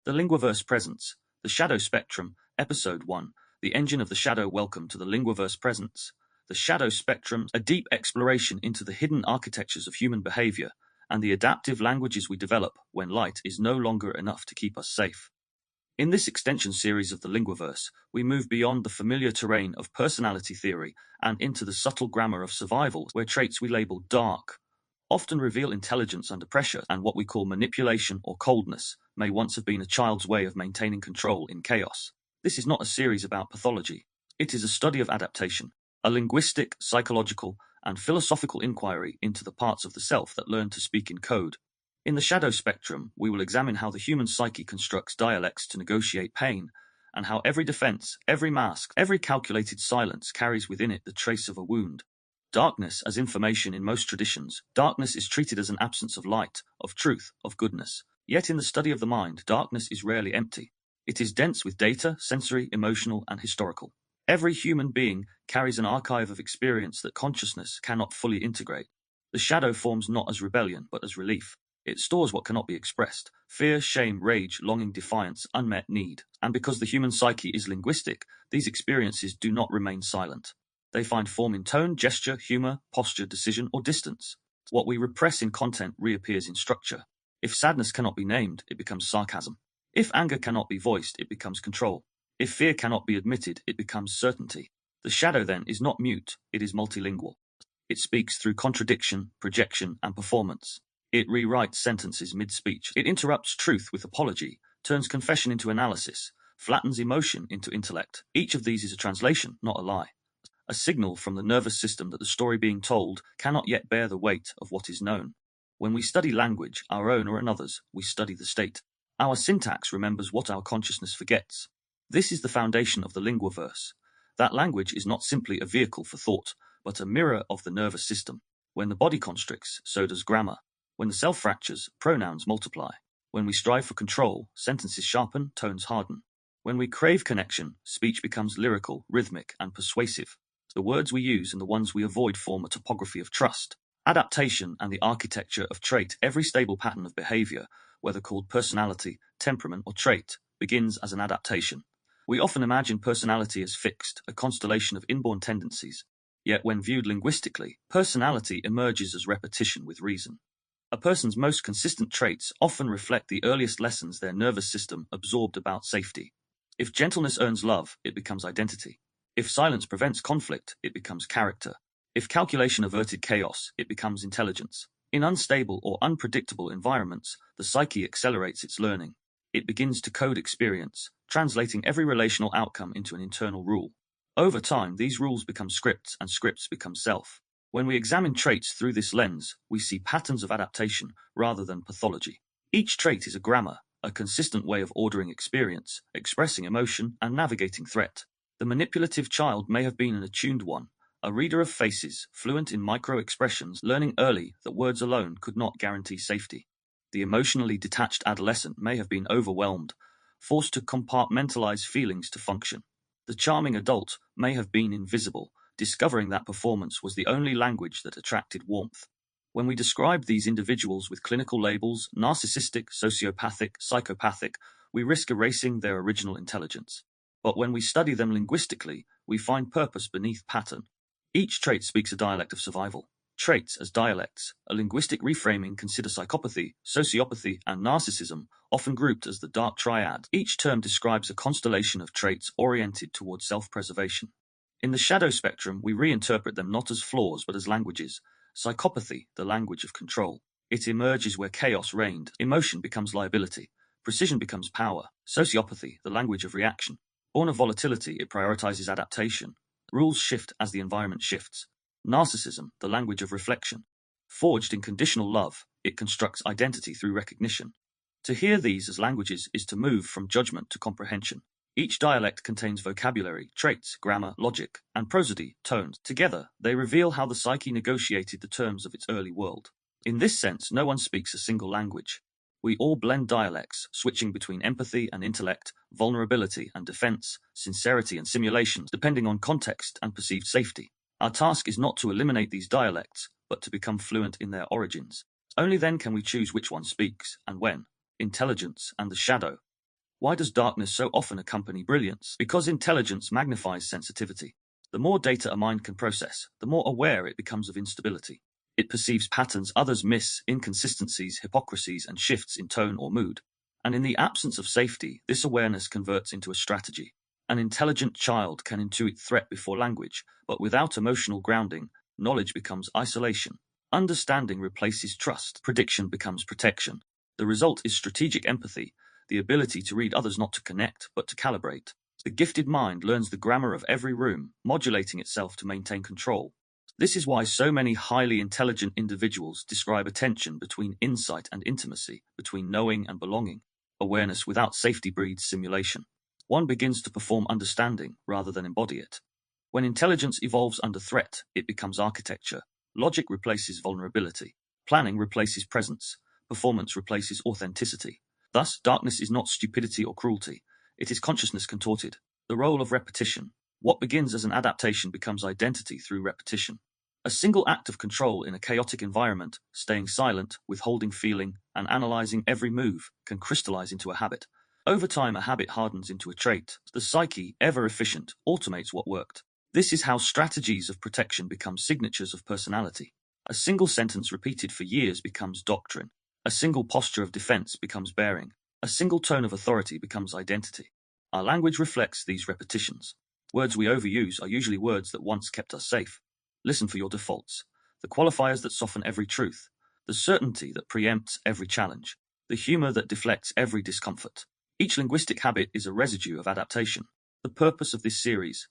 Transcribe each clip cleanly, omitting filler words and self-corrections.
The Linguaverse Presents, The Shadow Spectrum, Episode 1, The Engine of the Shadow. Welcome to the Linguaverse Presents. The Shadow Spectrum, a deep exploration into the hidden architectures of human behavior and the adaptive languages we develop when light is no longer enough to keep us safe. In this extension series of the Linguaverse, we move beyond the familiar terrain of personality theory and into the subtle grammar of survival, where traits we label dark often reveal intelligence under pressure, and what we call manipulation or coldness may once have been a child's way of maintaining control in chaos. This is not a series about pathology. It is a study of adaptation, a linguistic, psychological, and philosophical inquiry into the parts of the self that learn to speak in code. In the shadow spectrum, we will examine how the human psyche constructs dialects to negotiate pain, and how every defense, every mask, every calculated silence carries within it the trace of a wound. Darkness as information. In most traditions, darkness is treated as an absence of light, of truth, of goodness. Yet in the study of the mind, darkness is rarely empty. It is dense with data, sensory, emotional, and historical. Every human being carries an archive of experience that consciousness cannot fully integrate. The shadow forms not as rebellion, but as relief. It stores what cannot be expressed: fear, shame, rage, longing, defiance, unmet need. And because the human psyche is linguistic, these experiences do not remain silent. They find form in tone, gesture, humor, posture, decision, or distance. What we repress in content reappears in structure. If sadness cannot be named, it becomes sarcasm. If anger cannot be voiced, it becomes control. If fear cannot be admitted, it becomes certainty. The shadow, then, is not mute, it is multilingual. It speaks through contradiction, projection, and performance. It rewrites sentences mid-speech. It interrupts truth with apology, turns confession into analysis, flattens emotion into intellect. Each of these is a translation, not a lie. A signal from the nervous system that the story being told cannot yet bear the weight of what is known. When we study language, our own or another's, we study the state. Our syntax remembers what our consciousness forgets. This is the foundation of the Linguaverse. That language is not simply a vehicle for thought, but a mirror of the nervous system. When the body constricts, so does grammar. When the self fractures, pronouns multiply. When we strive for control, sentences sharpen, tones harden. When we crave connection, speech becomes lyrical, rhythmic, and persuasive. The words we use and the ones we avoid form a topography of trust. Adaptation and the architecture of trait. Every stable pattern of behavior, whether called personality, temperament, or trait, begins as an adaptation. We often imagine personality as fixed, a constellation of inborn tendencies. Yet when viewed linguistically, personality emerges as repetition with reason. A person's most consistent traits often reflect the earliest lessons their nervous system absorbed about safety. If gentleness earns love, it becomes identity. If silence prevents conflict, it becomes character. If calculation averted chaos, it becomes intelligence. In unstable or unpredictable environments, the psyche accelerates its learning. It begins to code experience, translating every relational outcome into an internal rule. Over time, these rules become scripts, and scripts become self. When we examine traits through this lens, we see patterns of adaptation rather than pathology. Each trait is a grammar, a consistent way of ordering experience, expressing emotion, and navigating threat. The manipulative child may have been an attuned one, a reader of faces, fluent in micro-expressions, learning early that words alone could not guarantee safety. The emotionally detached adolescent may have been overwhelmed, forced to compartmentalize feelings to function. The charming adult may have been invisible, discovering that performance was the only language that attracted warmth. When we describe these individuals with clinical labels, narcissistic, sociopathic, psychopathic, we risk erasing their original intelligence. But when we study them linguistically, we find purpose beneath pattern. Each trait speaks a dialect of survival. Traits as dialects, a linguistic reframing. Consider psychopathy, sociopathy, and narcissism, often grouped as the dark triad. Each term describes a constellation of traits oriented toward self-preservation. In the shadow spectrum, we reinterpret them not as flaws but as languages. Psychopathy, the language of control. It emerges where chaos reigned. Emotion becomes liability. Precision becomes power. Sociopathy, the language of reaction. Born of volatility, it prioritizes adaptation. Rules shift as the environment shifts. Narcissism, the language of reflection. Forged in conditional love, it constructs identity through recognition. To hear these as languages is to move from judgment to comprehension. Each dialect contains vocabulary, traits, grammar, logic, and prosody, tones. Together, they reveal how the psyche negotiated the terms of its early world. In this sense, no one speaks a single language. We all blend dialects, switching between empathy and intellect, vulnerability and defense, sincerity and simulation, depending on context and perceived safety. Our task is not to eliminate these dialects, but to become fluent in their origins. Only then can we choose which one speaks, and when. Intelligence and the shadow. Why does darkness so often accompany brilliance? Because intelligence magnifies sensitivity. The more data a mind can process, the more aware it becomes of instability. It perceives patterns others miss, inconsistencies, hypocrisies, and shifts in tone or mood. And in the absence of safety, this awareness converts into a strategy. An intelligent child can intuit threat before language, but without emotional grounding, knowledge becomes isolation. Understanding replaces trust. Prediction becomes protection. The result is strategic empathy, the ability to read others not to connect, but to calibrate. The gifted mind learns the grammar of every room, modulating itself to maintain control. This is why so many highly intelligent individuals describe a tension between insight and intimacy, between knowing and belonging. Awareness without safety breeds simulation. One begins to perform understanding rather than embody it. When intelligence evolves under threat, it becomes architecture. Logic replaces vulnerability. Planning replaces presence. Performance replaces authenticity. Thus, darkness is not stupidity or cruelty. It is consciousness contorted. The role of repetition. What begins as an adaptation becomes identity through repetition. A single act of control in a chaotic environment, staying silent, withholding feeling, and analyzing every move, can crystallize into a habit. Over time, a habit hardens into a trait. The psyche, ever efficient, automates what worked. This is how strategies of protection become signatures of personality. A single sentence repeated for years becomes doctrine. A single posture of defense becomes bearing. A single tone of authority becomes identity. Our language reflects these repetitions. Words we overuse are usually words that once kept us safe. Listen for your defaults, the qualifiers that soften every truth, the certainty that preempts every challenge, the humor that deflects every discomfort. Each linguistic habit is a residue of adaptation. The purpose of this series,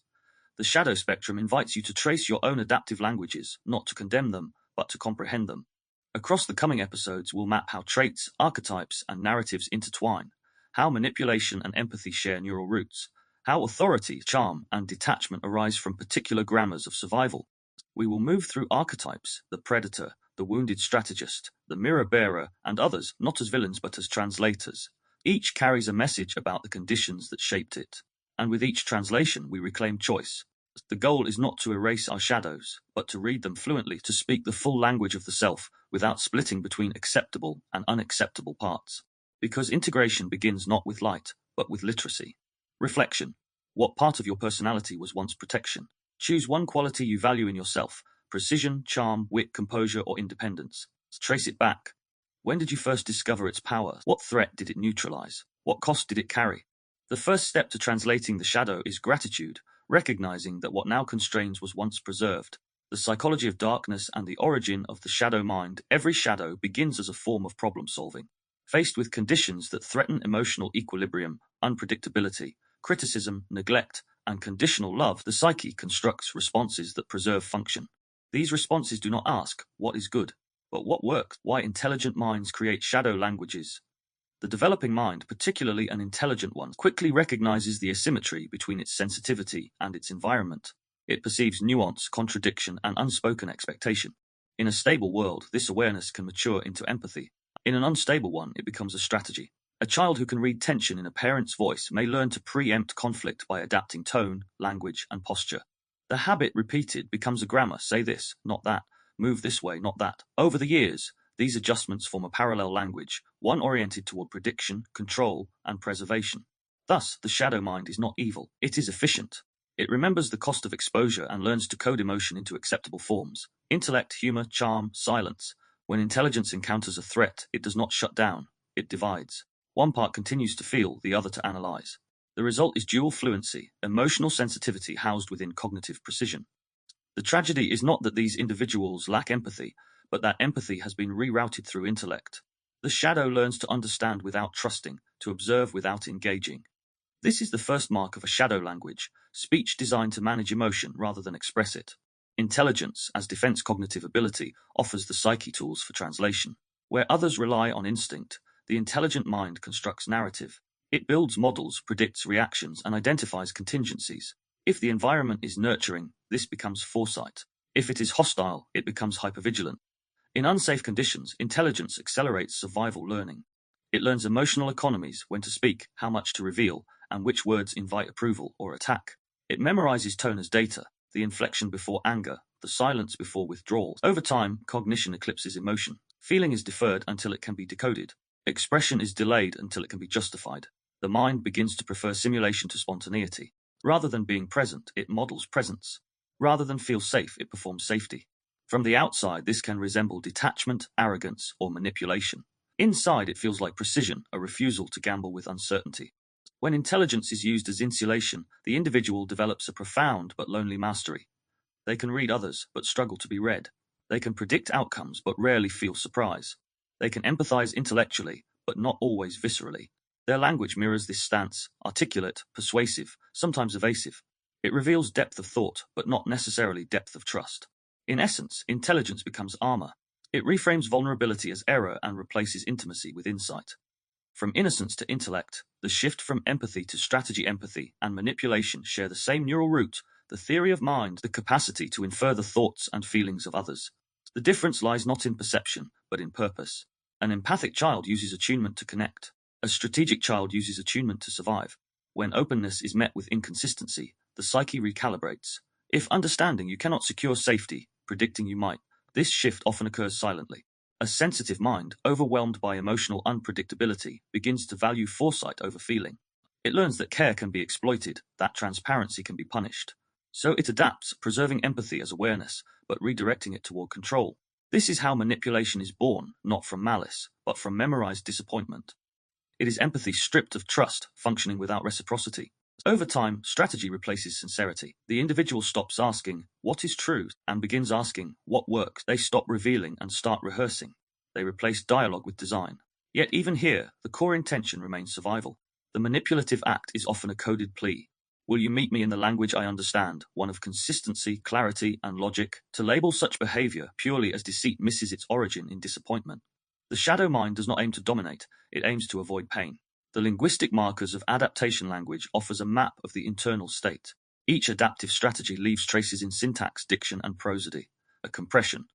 the shadow spectrum, invites you to trace your own adaptive languages, not to condemn them, but to comprehend them. Across the coming episodes, we'll map how traits, archetypes, and narratives intertwine, how manipulation and empathy share neural roots, how authority, charm, and detachment arise from particular grammars of survival. We will move through archetypes, the predator, the wounded strategist, the mirror bearer, and others, not as villains but as translators. Each carries a message about the conditions that shaped it, and with each translation we reclaim choice. The goal is not to erase our shadows, but to read them fluently, to speak the full language of the self without splitting between acceptable and unacceptable parts. Because integration begins not with light, but with literacy. Reflection. What part of your personality was once protection? Choose one quality you value in yourself: precision, charm, wit, composure, or independence. Trace it back. When did you first discover its power? What threat did it neutralize? What cost did it carry? The first step to translating the shadow is gratitude, recognizing that what now constrains was once preserved. The psychology of darkness and the origin of the shadow mind. Every shadow begins as a form of problem solving. Faced with conditions that threaten emotional equilibrium, unpredictability, criticism, neglect, and conditional love, the psyche constructs responses that preserve function. These responses do not ask, what is good, but what works. Why intelligent minds create shadow languages. The developing mind, particularly an intelligent one, quickly recognizes the asymmetry between its sensitivity and its environment. It perceives nuance, contradiction, and unspoken expectation. In a stable world, this awareness can mature into empathy. In an unstable one, it becomes a strategy. A child who can read tension in a parent's voice may learn to preempt conflict by adapting tone, language, and posture. The habit repeated becomes a grammar: say this, not that, move this way, not that. Over the years, these adjustments form a parallel language, one oriented toward prediction, control, and preservation. Thus, the shadow mind is not evil, it is efficient. It remembers the cost of exposure and learns to code emotion into acceptable forms. Intellect, humor, charm, silence. When intelligence encounters a threat, it does not shut down, it divides. One part continues to feel, the other to analyze. The result is dual fluency, emotional sensitivity housed within cognitive precision. The tragedy is not that these individuals lack empathy, but that empathy has been rerouted through intellect. The shadow learns to understand without trusting, to observe without engaging. This is the first mark of a shadow language, speech designed to manage emotion rather than express it. Intelligence, as defense cognitive ability, offers the psyche tools for translation. Where others rely on instinct, the intelligent mind constructs narrative. It builds models, predicts reactions, and identifies contingencies. If the environment is nurturing, this becomes foresight. If it is hostile, it becomes hypervigilant. In unsafe conditions, intelligence accelerates survival learning. It learns emotional economies, when to speak, how much to reveal, and which words invite approval or attack. It memorizes tone as data, the inflection before anger, the silence before withdrawal. Over time, cognition eclipses emotion. Feeling is deferred until it can be decoded. Expression is delayed until it can be justified. The mind begins to prefer simulation to spontaneity. Rather than being present, it models presence. Rather than feel safe, it performs safety. From the outside, this can resemble detachment, arrogance, or manipulation. Inside, it feels like precision, a refusal to gamble with uncertainty. When intelligence is used as insulation, the individual develops a profound but lonely mastery. They can read others, but struggle to be read. They can predict outcomes, but rarely feel surprise. They can empathize intellectually, but not always viscerally. Their language mirrors this stance, articulate, persuasive, sometimes evasive. It reveals depth of thought, but not necessarily depth of trust. In essence, intelligence becomes armor. It reframes vulnerability as error and replaces intimacy with insight. From innocence to intellect, the shift from empathy to strategy empathy and manipulation share the same neural root, the theory of mind, the capacity to infer the thoughts and feelings of others. The difference lies not in perception, but in purpose. An empathic child uses attunement to connect. A strategic child uses attunement to survive. When openness is met with inconsistency, the psyche recalibrates. If understanding you cannot secure safety, predicting you might, this shift often occurs silently. A sensitive mind, overwhelmed by emotional unpredictability, begins to value foresight over feeling. It learns that care can be exploited, that transparency can be punished. So it adapts, preserving empathy as awareness, but redirecting it toward control. This is how manipulation is born, not from malice, but from memorized disappointment. It is empathy stripped of trust, functioning without reciprocity. Over time, strategy replaces sincerity. The individual stops asking, "What is true?" and begins asking, "What works?" They stop revealing and start rehearsing. They replace dialogue with design. Yet even here, the core intention remains survival. The manipulative act is often a coded plea. Will you meet me in the language I understand, one of consistency, clarity, and logic? To label such behavior purely as deceit misses its origin in disappointment. The shadow mind does not aim to dominate, it aims to avoid pain. The linguistic markers of adaptation language offers a map of the internal state. Each adaptive strategy leaves traces in syntax, diction, and prosody. A compression.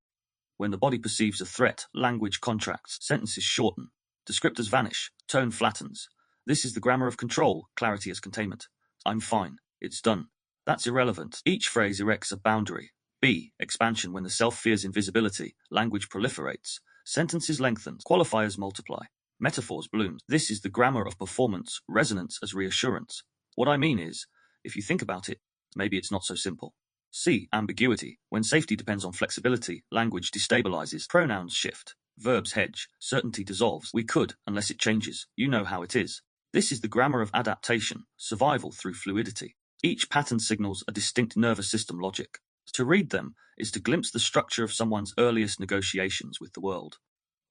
When the body perceives a threat, language contracts, sentences shorten, descriptors vanish, tone flattens. This is the grammar of control, clarity as containment. I'm fine. It's done. That's irrelevant. Each phrase erects a boundary. B. Expansion. When the self fears invisibility, language proliferates. Sentences lengthen. Qualifiers multiply. Metaphors bloom. This is the grammar of performance, resonance as reassurance. What I mean is, if you think about it, maybe it's not so simple. C. Ambiguity. When safety depends on flexibility, language destabilizes. Pronouns shift. Verbs hedge. Certainty dissolves. We could, unless it changes. You know how it is. This is the grammar of adaptation, survival through fluidity. Each pattern signals a distinct nervous system logic. To read them is to glimpse the structure of someone's earliest negotiations with the world.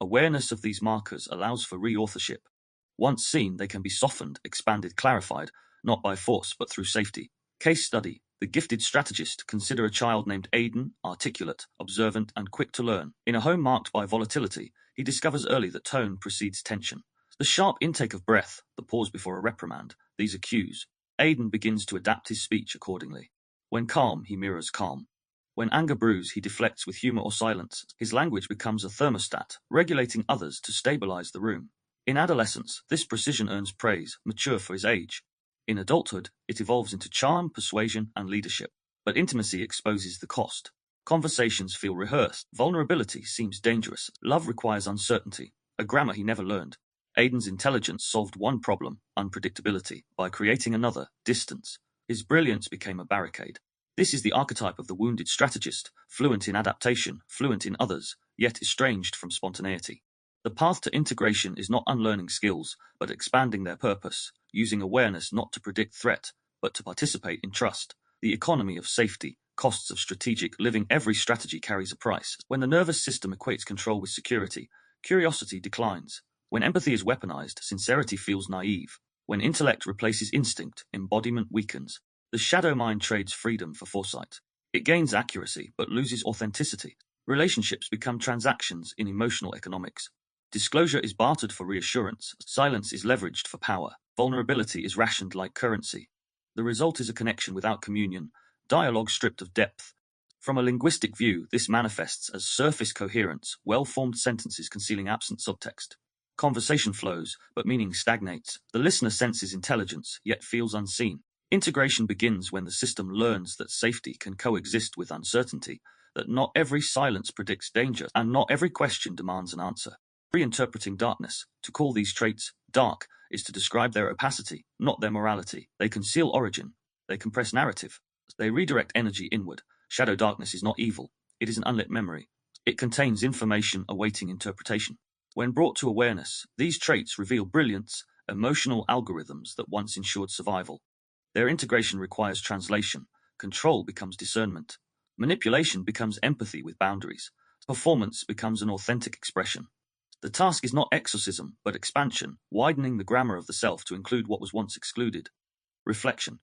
Awareness of these markers allows for reauthorship. Once seen, they can be softened, expanded, clarified, not by force, but through safety. Case study. The gifted strategist. Consider a child named Aiden, articulate, observant, and quick to learn. In a home marked by volatility, he discovers early that tone precedes tension. The sharp intake of breath, the pause before a reprimand, these are cues. Aiden begins to adapt his speech accordingly. When calm, he mirrors calm. When anger brews, he deflects with humor or silence. His language becomes a thermostat, regulating others to stabilize the room. In adolescence, this precision earns praise, mature for his age. In adulthood, it evolves into charm, persuasion, and leadership. But intimacy exposes the cost. Conversations feel rehearsed. Vulnerability seems dangerous. Love requires uncertainty, a grammar he never learned. Aiden's intelligence solved one problem, unpredictability, by creating another, distance. His brilliance became a barricade. This is the archetype of the wounded strategist, fluent in adaptation, fluent in others, yet estranged from spontaneity. The path to integration is not unlearning skills, but expanding their purpose, using awareness not to predict threat, but to participate in trust. The economy of safety, costs of strategic living. Every strategy carries a price. When the nervous system equates control with security, curiosity declines. When empathy is weaponized, sincerity feels naive. When intellect replaces instinct, embodiment weakens. The shadow mind trades freedom for foresight. It gains accuracy, but loses authenticity. Relationships become transactions in emotional economics. Disclosure is bartered for reassurance. Silence is leveraged for power. Vulnerability is rationed like currency. The result is a connection without communion, dialogue stripped of depth. From a linguistic view, this manifests as surface coherence, well-formed sentences concealing absent subtext. Conversation flows, but meaning stagnates. The listener senses intelligence, yet feels unseen. Integration begins when the system learns that safety can coexist with uncertainty, that not every silence predicts danger, and not every question demands an answer. Reinterpreting darkness. To call these traits dark is to describe their opacity, not their morality. They conceal origin. They compress narrative. They redirect energy inward. Shadow darkness is not evil. It is an unlit memory. It contains information awaiting interpretation. When brought to awareness, these traits reveal brilliance, emotional algorithms that once ensured survival. Their integration requires translation. Control becomes discernment. Manipulation becomes empathy with boundaries. Performance becomes an authentic expression. The task is not exorcism, but expansion, widening the grammar of the self to include what was once excluded. Reflection.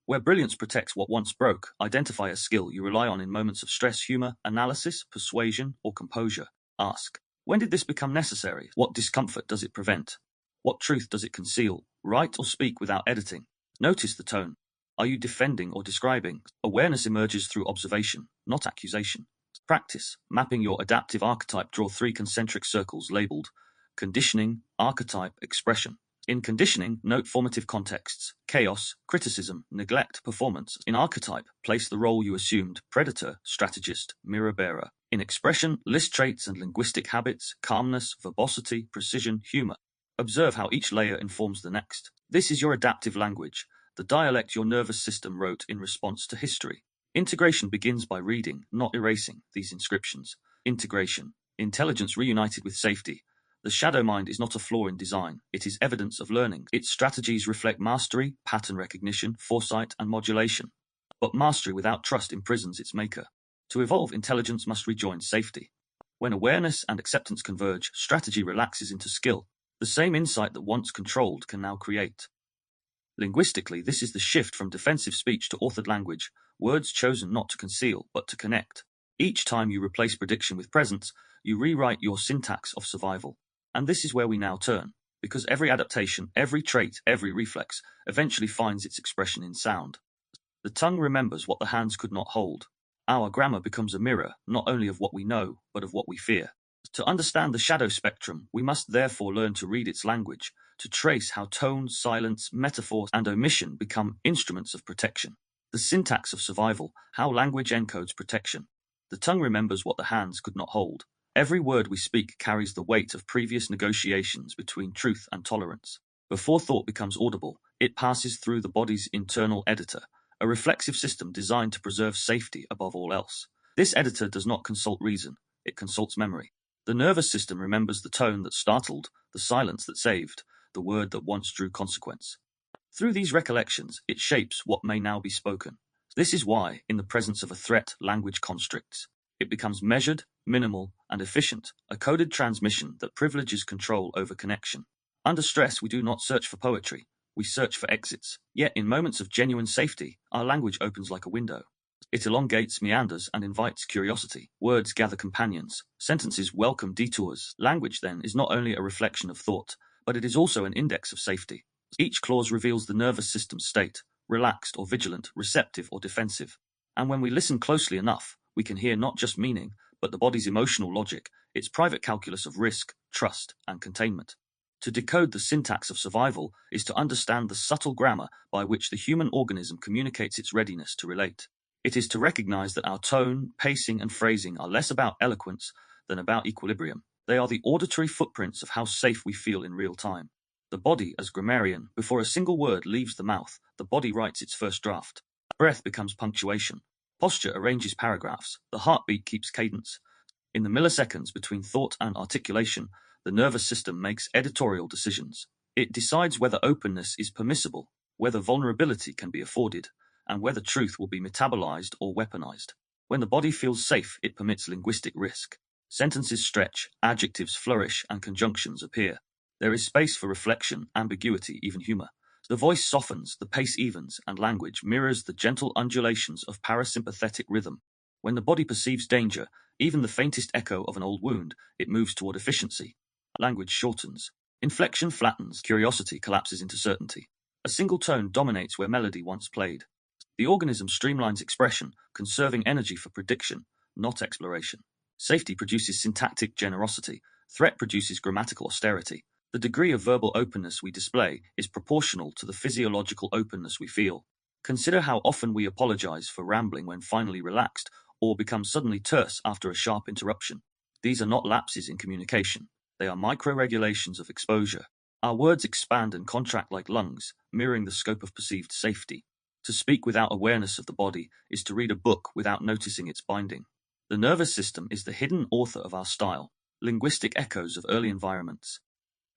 Where brilliance protects what once broke, identify a skill you rely on in moments of stress, humor, analysis, persuasion, or composure. Ask, when did this become necessary? What discomfort does it prevent? What truth does it conceal? Write or speak without editing. Notice the tone. Are you defending or describing? Awareness emerges through observation, not accusation. Practice. Mapping your adaptive archetype. Draw 3 concentric circles labeled conditioning, archetype, expression. In conditioning, note formative contexts, chaos, criticism, neglect, performance. In archetype, place the role you assumed, predator, strategist, mirror bearer. In expression, list traits and linguistic habits, calmness, verbosity, precision, humor. Observe how each layer informs the next. This is your adaptive language, the dialect your nervous system wrote in response to history. Integration begins by reading, not erasing, these inscriptions. Integration. Intelligence reunited with safety. The shadow mind is not a flaw in design, it is evidence of learning. Its strategies reflect mastery, pattern recognition, foresight, and modulation. But mastery without trust imprisons its maker. To evolve, intelligence must rejoin safety. When awareness and acceptance converge, strategy relaxes into skill. The same insight that once controlled can now create. Linguistically, this is the shift from defensive speech to authored language, words chosen not to conceal, but to connect. Each time you replace prediction with presence, you rewrite your syntax of survival. And this is where we now turn, because every adaptation, every trait, every reflex eventually finds its expression in sound. The tongue remembers what the hands could not hold. Our grammar becomes a mirror, not only of what we know, but of what we fear. To understand the shadow spectrum, we must therefore learn to read its language, to trace how tone, silence, metaphor, and omission become instruments of protection. The syntax of survival, how language encodes protection. The tongue remembers what the hands could not hold. Every word we speak carries the weight of previous negotiations between truth and tolerance. Before thought becomes audible, it passes through the body's internal editor, a reflexive system designed to preserve safety above all else. This editor does not consult reason, it consults memory. The nervous system remembers the tone that startled, the silence that saved, the word that once drew consequence. Through these recollections, it shapes what may now be spoken. This is why, in the presence of a threat, language constricts. It becomes measured, minimal, and efficient, a coded transmission that privileges control over connection. Under stress, we do not search for poetry, we search for exits. Yet, in moments of genuine safety, our language opens like a window. It elongates, meanders, and invites curiosity. Words gather companions. Sentences welcome detours. Language, then, is not only a reflection of thought, but it is also an index of safety. Each clause reveals the nervous system's state, relaxed or vigilant, receptive or defensive. And when we listen closely enough, we can hear not just meaning, but the body's emotional logic, its private calculus of risk, trust, and containment. To decode the syntax of survival is to understand the subtle grammar by which the human organism communicates its readiness to relate. It is to recognize that our tone, pacing, and phrasing are less about eloquence than about equilibrium. They are the auditory footprints of how safe we feel in real time. The body, as grammarian, before a single word leaves the mouth, the body writes its first draft. Breath becomes punctuation. Posture arranges paragraphs. The heartbeat keeps cadence. In the milliseconds between thought and articulation, the nervous system makes editorial decisions. It decides whether openness is permissible, whether vulnerability can be afforded, and whether truth will be metabolized or weaponized. When the body feels safe, it permits linguistic risk. Sentences stretch, adjectives flourish, and conjunctions appear. There is space for reflection, ambiguity, even humor. The voice softens, the pace evens, and language mirrors the gentle undulations of parasympathetic rhythm. When the body perceives danger, even the faintest echo of an old wound, it moves toward efficiency. Language shortens. Inflection flattens, curiosity collapses into certainty. A single tone dominates where melody once played. The organism streamlines expression, conserving energy for prediction, not exploration. Safety produces syntactic generosity. Threat produces grammatical austerity. The degree of verbal openness we display is proportional to the physiological openness we feel. Consider how often we apologize for rambling when finally relaxed, or become suddenly terse after a sharp interruption. These are not lapses in communication. They are micro-regulations of exposure. Our words expand and contract like lungs, mirroring the scope of perceived safety. To speak without awareness of the body is to read a book without noticing its binding. The nervous system is the hidden author of our style, linguistic echoes of early environments.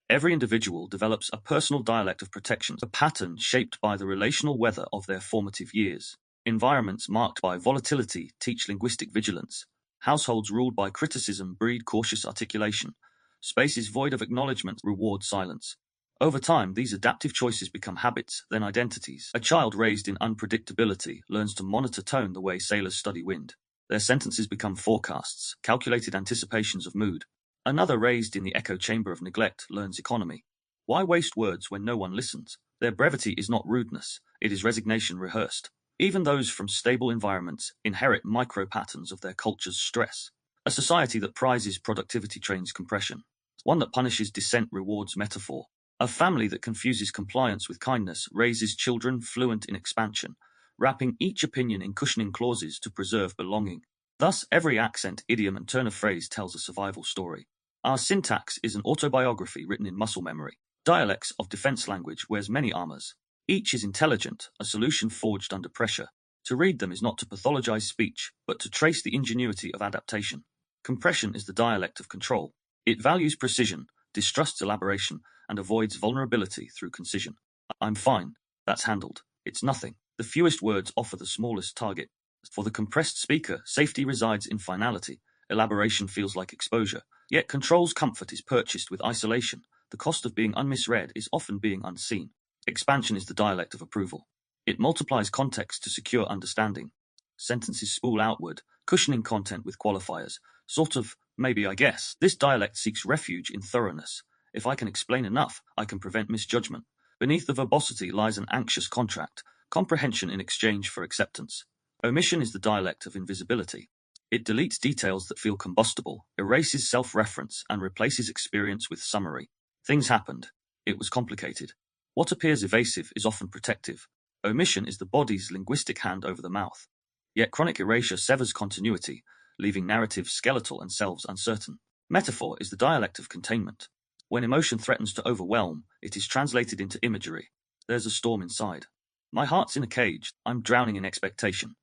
Every individual develops a personal dialect of protection, a pattern shaped by the relational weather of their formative years. Environments marked by volatility teach linguistic vigilance. Households ruled by criticism breed cautious articulation. Spaces void of acknowledgement reward silence. Over time, these adaptive choices become habits, then identities. A child raised in unpredictability learns to monitor tone the way sailors study wind. Their sentences become forecasts, calculated anticipations of mood. Another raised in the echo chamber of neglect learns economy. Why waste words when no one listens? Their brevity is not rudeness, it is resignation rehearsed. Even those from stable environments inherit micro-patterns of their culture's stress. A society that prizes productivity trains compression. One that punishes dissent rewards metaphor. A family that confuses compliance with kindness raises children fluent in expansion, wrapping each opinion in cushioning clauses to preserve belonging. Thus, every accent, idiom, and turn of phrase tells a survival story. Our syntax is an autobiography written in muscle memory. Dialects of defense language wears many armors. Each is intelligent, a solution forged under pressure. To read them is not to pathologize speech, but to trace the ingenuity of adaptation. Compression is the dialect of control. It values precision, distrusts elaboration, and avoids vulnerability through concision. I'm fine. That's handled. It's nothing. The fewest words offer the smallest target. For the compressed speaker, safety resides in finality. Elaboration feels like exposure. Yet control's comfort is purchased with isolation. The cost of being unmisread is often being unseen. Expansion is the dialect of approval. It multiplies context to secure understanding. Sentences spool outward, cushioning content with qualifiers. Sort of, maybe I guess. This dialect seeks refuge in thoroughness. If I can explain enough, I can prevent misjudgment. Beneath the verbosity lies an anxious contract, comprehension in exchange for acceptance. Omission is the dialect of invisibility. It deletes details that feel combustible, erases self-reference, and replaces experience with summary. Things happened. It was complicated. What appears evasive is often protective. Omission is the body's linguistic hand over the mouth. Yet chronic erasure severs continuity, leaving narratives skeletal and selves uncertain. Metaphor is the dialect of containment. When emotion threatens to overwhelm, it is translated into imagery. There's a storm inside. My heart's in a cage. I'm drowning in expectation.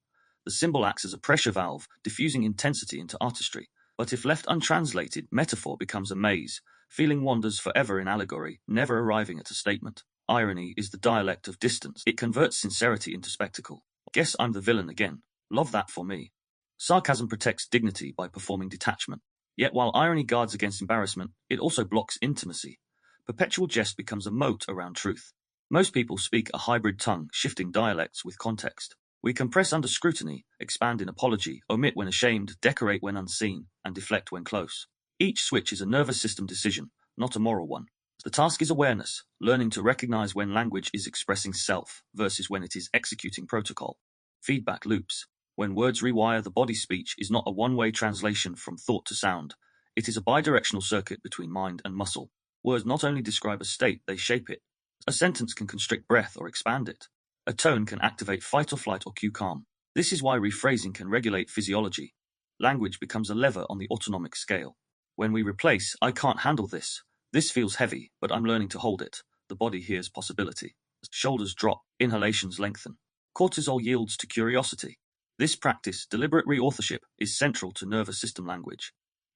The symbol acts as a pressure valve, diffusing intensity into artistry. But if left untranslated, metaphor becomes a maze. Feeling wanders forever in allegory, never arriving at a statement. Irony is the dialect of distance. It converts sincerity into spectacle. Guess I'm the villain again. Love that for me. Sarcasm protects dignity by performing detachment. Yet while irony guards against embarrassment, it also blocks intimacy. Perpetual jest becomes a moat around truth. Most people speak a hybrid tongue, shifting dialects with context. We compress under scrutiny, expand in apology, omit when ashamed, decorate when unseen, and deflect when close. Each switch is a nervous system decision, not a moral one. The task is awareness, learning to recognize when language is expressing self versus when it is executing protocol. Feedback loops. When words rewire, the body speech is not a one-way translation from thought to sound. It is a bidirectional circuit between mind and muscle. Words not only describe a state, they shape it. A sentence can constrict breath or expand it. A tone can activate fight or flight or cue calm. This is why rephrasing can regulate physiology. Language becomes a lever on the autonomic scale. When we replace, I can't handle this. This feels heavy, but I'm learning to hold it. The body hears possibility. Shoulders drop, inhalations lengthen. Cortisol yields to curiosity. This practice, deliberate reauthorship, is central to nervous system language.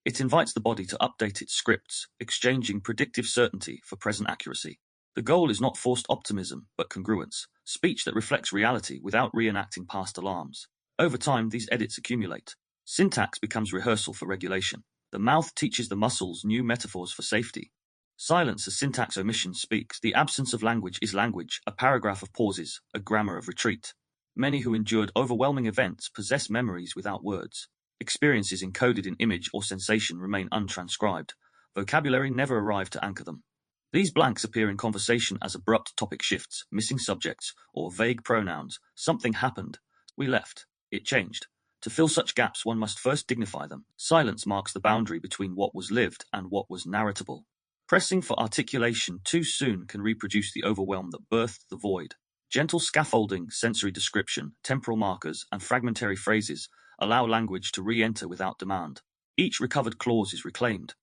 It invites the body to update its scripts, exchanging predictive certainty for present accuracy. The goal is not forced optimism, but congruence, speech that reflects reality without reenacting past alarms. Over time, these edits accumulate. Syntax becomes rehearsal for regulation. The mouth teaches the muscles new metaphors for safety. Silence as syntax omission speaks. The absence of language is language, a paragraph of pauses, a grammar of retreat. Many who endured overwhelming events possess memories without words. Experiences encoded in image or sensation remain untranscribed. Vocabulary never arrived to anchor them. These blanks appear in conversation as abrupt topic shifts, missing subjects, or vague pronouns. Something happened. We left. It changed. To fill such gaps, one must first dignify them. Silence marks the boundary between what was lived and what was narratable. Pressing for articulation too soon can reproduce the overwhelm that birthed the void. Gentle scaffolding, sensory description, temporal markers, and fragmentary phrases allow language to re-enter without demand. Each recovered clause is reclaimed.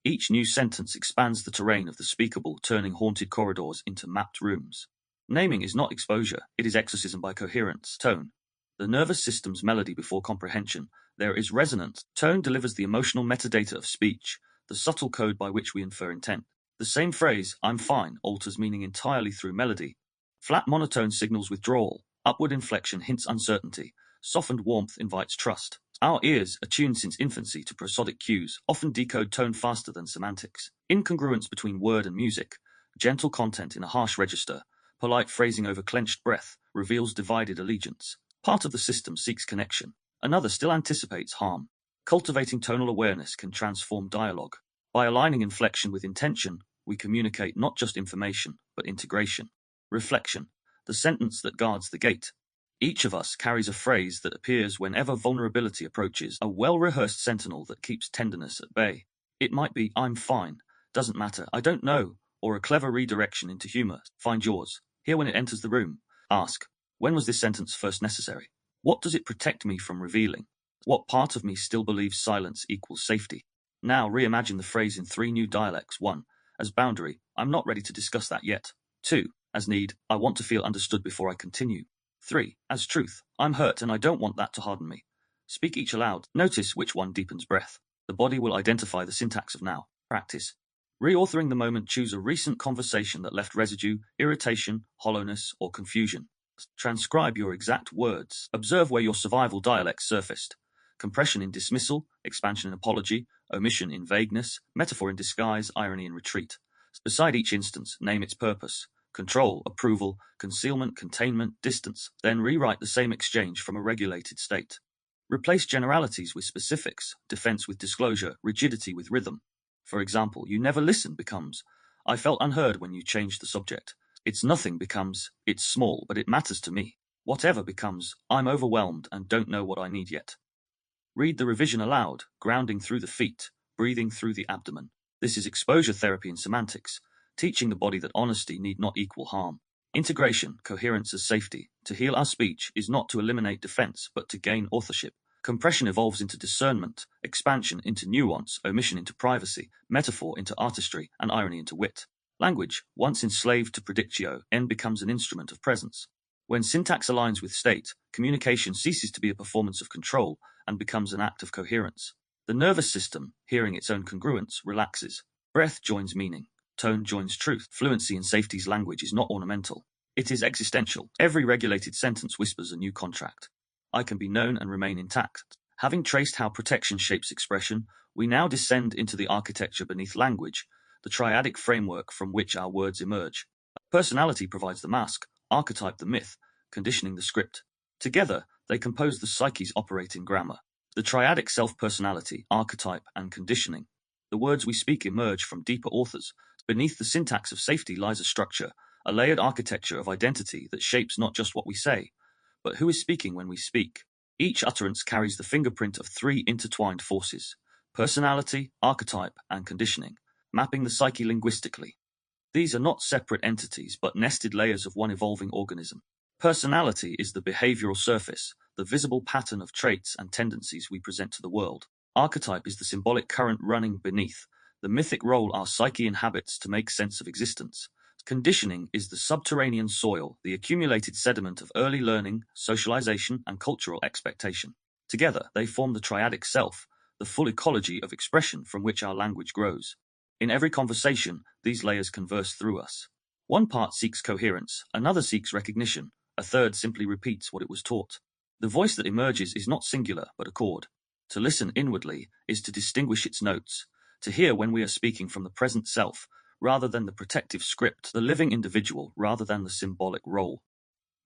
Each new sentence expands the terrain of the speakable, turning haunted corridors into mapped rooms. Naming is not exposure, it is exorcism by coherence, tone. The nervous system's melody before comprehension. There is resonance. Tone delivers the emotional metadata of speech, the subtle code by which we infer intent. The same phrase, I'm fine, alters meaning entirely through melody. Flat monotone signals withdrawal. Upward inflection hints uncertainty. Softened warmth invites trust. Our ears, attuned since infancy to prosodic cues, often decode tone faster than semantics. Incongruence between word and music. Gentle content in a harsh register. Polite phrasing over clenched breath reveals divided allegiance. Part of the system seeks connection. Another still anticipates harm. Cultivating tonal awareness can transform dialogue. By aligning inflection with intention, we communicate not just information, but integration. Reflection. The sentence that guards the gate. Each of us carries a phrase that appears whenever vulnerability approaches, a well-rehearsed sentinel that keeps tenderness at bay. It might be, I'm fine, doesn't matter, I don't know, or a clever redirection into humor. Find yours. Hear when it enters the room. Ask, when was this sentence first necessary? What does it protect me from revealing? What part of me still believes silence equals safety? Now reimagine the phrase in 3 new dialects. 1. As boundary, I'm not ready to discuss that yet. 2. As need, I want to feel understood before I continue. 3. As truth, I'm hurt and I don't want that to harden me. Speak each aloud. Notice which one deepens breath. The body will identify the syntax of now. Practice. Reauthoring the moment, choose a recent conversation that left residue, irritation, hollowness, or confusion. Transcribe your exact words. Observe where your survival dialect surfaced. Compression in dismissal, expansion in apology, omission in vagueness, metaphor in disguise, irony in retreat. Beside each instance, name its purpose. Control, approval, concealment, containment, distance. Then rewrite the same exchange from a regulated state. Replace generalities with specifics, defense with disclosure, rigidity with rhythm. For example, you never listen becomes, I felt unheard when you changed the subject. It's nothing becomes, it's small, but it matters to me. Whatever becomes, I'm overwhelmed and don't know what I need yet. Read the revision aloud, grounding through the feet, breathing through the abdomen. This is exposure therapy in semantics, teaching the body that honesty need not equal harm. Integration, coherence as safety. To heal our speech is not to eliminate defense, but to gain authorship. Compression evolves into discernment, expansion into nuance, omission into privacy, metaphor into artistry, and irony into wit. Language, once enslaved to predictio, becomes an instrument of presence. When syntax aligns with state, communication ceases to be a performance of control and becomes an act of coherence. The nervous system, hearing its own congruence, relaxes. Breath joins meaning. Tone joins truth. Fluency in safety's language is not ornamental. It is existential. Every regulated sentence whispers a new contract. I can be known and remain intact. Having traced how protection shapes expression, we now descend into the architecture beneath language, the triadic framework from which our words emerge. Personality provides the mask, archetype the myth, conditioning the script. Together, they compose the psyche's operating grammar. The triadic self-personality, archetype, and conditioning. The words we speak emerge from deeper authors. Beneath the syntax of safety lies a structure, a layered architecture of identity that shapes not just what we say, but who is speaking when we speak. Each utterance carries the fingerprint of 3 intertwined forces: personality, archetype, and conditioning, mapping the psyche linguistically. These are not separate entities, but nested layers of one evolving organism. Personality is the behavioral surface, the visible pattern of traits and tendencies we present to the world. Archetype is the symbolic current running beneath, the mythic role our psyche inhabits to make sense of existence. Conditioning is the subterranean soil, the accumulated sediment of early learning, socialization, and cultural expectation. Together, they form the triadic self, the full ecology of expression from which our language grows. In every conversation, these layers converse through us. One part seeks coherence, another seeks recognition, a third simply repeats what it was taught. The voice that emerges is not singular, but a chord. To listen inwardly is to distinguish its notes, to hear when we are speaking from the present self, rather than the protective script, the living individual rather than the symbolic role.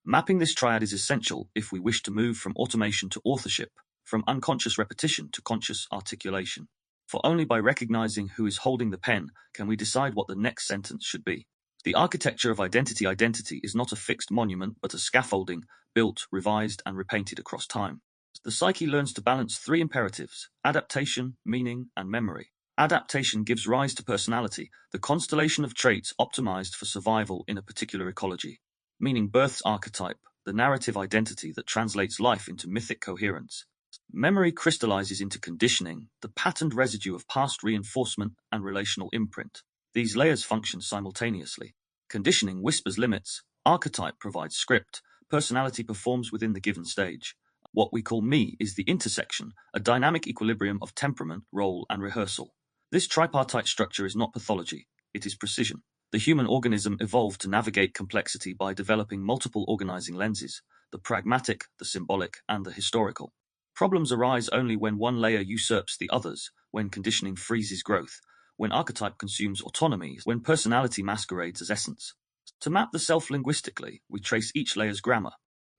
Mapping this triad is essential if we wish to move from automation to authorship, from unconscious repetition to conscious articulation. For only by recognizing who is holding the pen can we decide what the next sentence should be. The architecture of identity is not a fixed monument, but a scaffolding, built, revised, and repainted across time. The psyche learns to balance 3 imperatives: adaptation, meaning, and memory. Adaptation gives rise to personality, the constellation of traits optimized for survival in a particular ecology. Meaning births archetype, the narrative identity that translates life into mythic coherence. Memory crystallizes into conditioning, the patterned residue of past reinforcement and relational imprint. These layers function simultaneously. Conditioning whispers limits, archetype provides script, personality performs within the given stage. What we call me is the intersection, a dynamic equilibrium of temperament, role, and rehearsal. This tripartite structure is not pathology, it is precision. The human organism evolved to navigate complexity by developing multiple organizing lenses, the pragmatic, the symbolic, and the historical. Problems arise only when one layer usurps the others, when conditioning freezes growth, when archetype consumes autonomy, when personality masquerades as essence. To map the self linguistically, we trace each layer's grammar.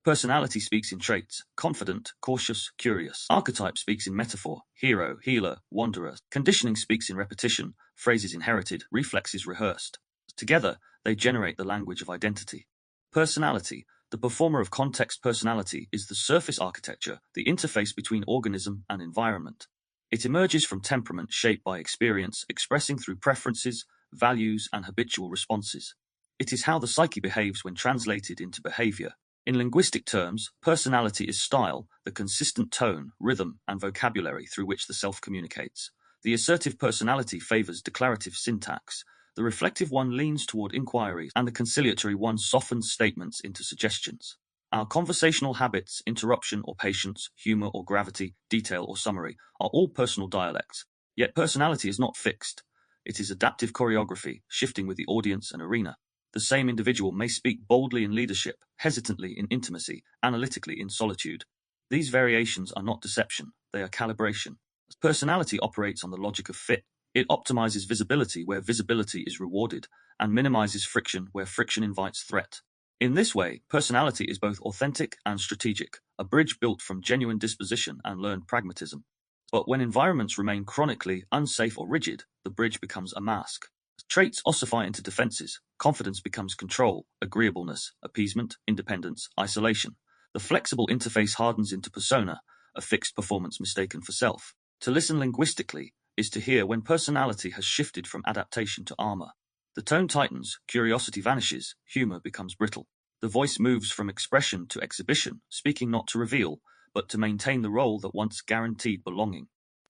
Personality speaks in traits, confident, cautious, curious. Archetype speaks in metaphor, hero, healer, wanderer. Conditioning speaks in repetition, phrases inherited, reflexes rehearsed. Together, they generate the language of identity. Personality, the performer of context personality, is the surface architecture, the interface between organism and environment. It emerges from temperament shaped by experience, expressing through preferences, values, and habitual responses. It is how the psyche behaves when translated into behavior. In linguistic terms, personality is style, the consistent tone, rhythm, and vocabulary through which the self communicates. The assertive personality favors declarative syntax. The reflective one leans toward inquiry, and the conciliatory one softens statements into suggestions. Our conversational habits, interruption or patience, humor or gravity, detail or summary, are all personal dialects. Yet personality is not fixed. It is adaptive choreography, shifting with the audience and arena. The same individual may speak boldly in leadership, hesitantly in intimacy, analytically in solitude. These variations are not deception, they are calibration. Personality operates on the logic of fit. It optimizes visibility where visibility is rewarded, and minimizes friction where friction invites threat. In this way, personality is both authentic and strategic, a bridge built from genuine disposition and learned pragmatism. But when environments remain chronically unsafe or rigid, the bridge becomes a mask. Traits ossify into defenses. Confidence becomes control, agreeableness, appeasement, independence, isolation. The flexible interface hardens into persona, a fixed performance mistaken for self. To listen linguistically is to hear when personality has shifted from adaptation to armor. The tone tightens, curiosity vanishes, humor becomes brittle. The voice moves from expression to exhibition, speaking not to reveal, but to maintain the role that once guaranteed belonging.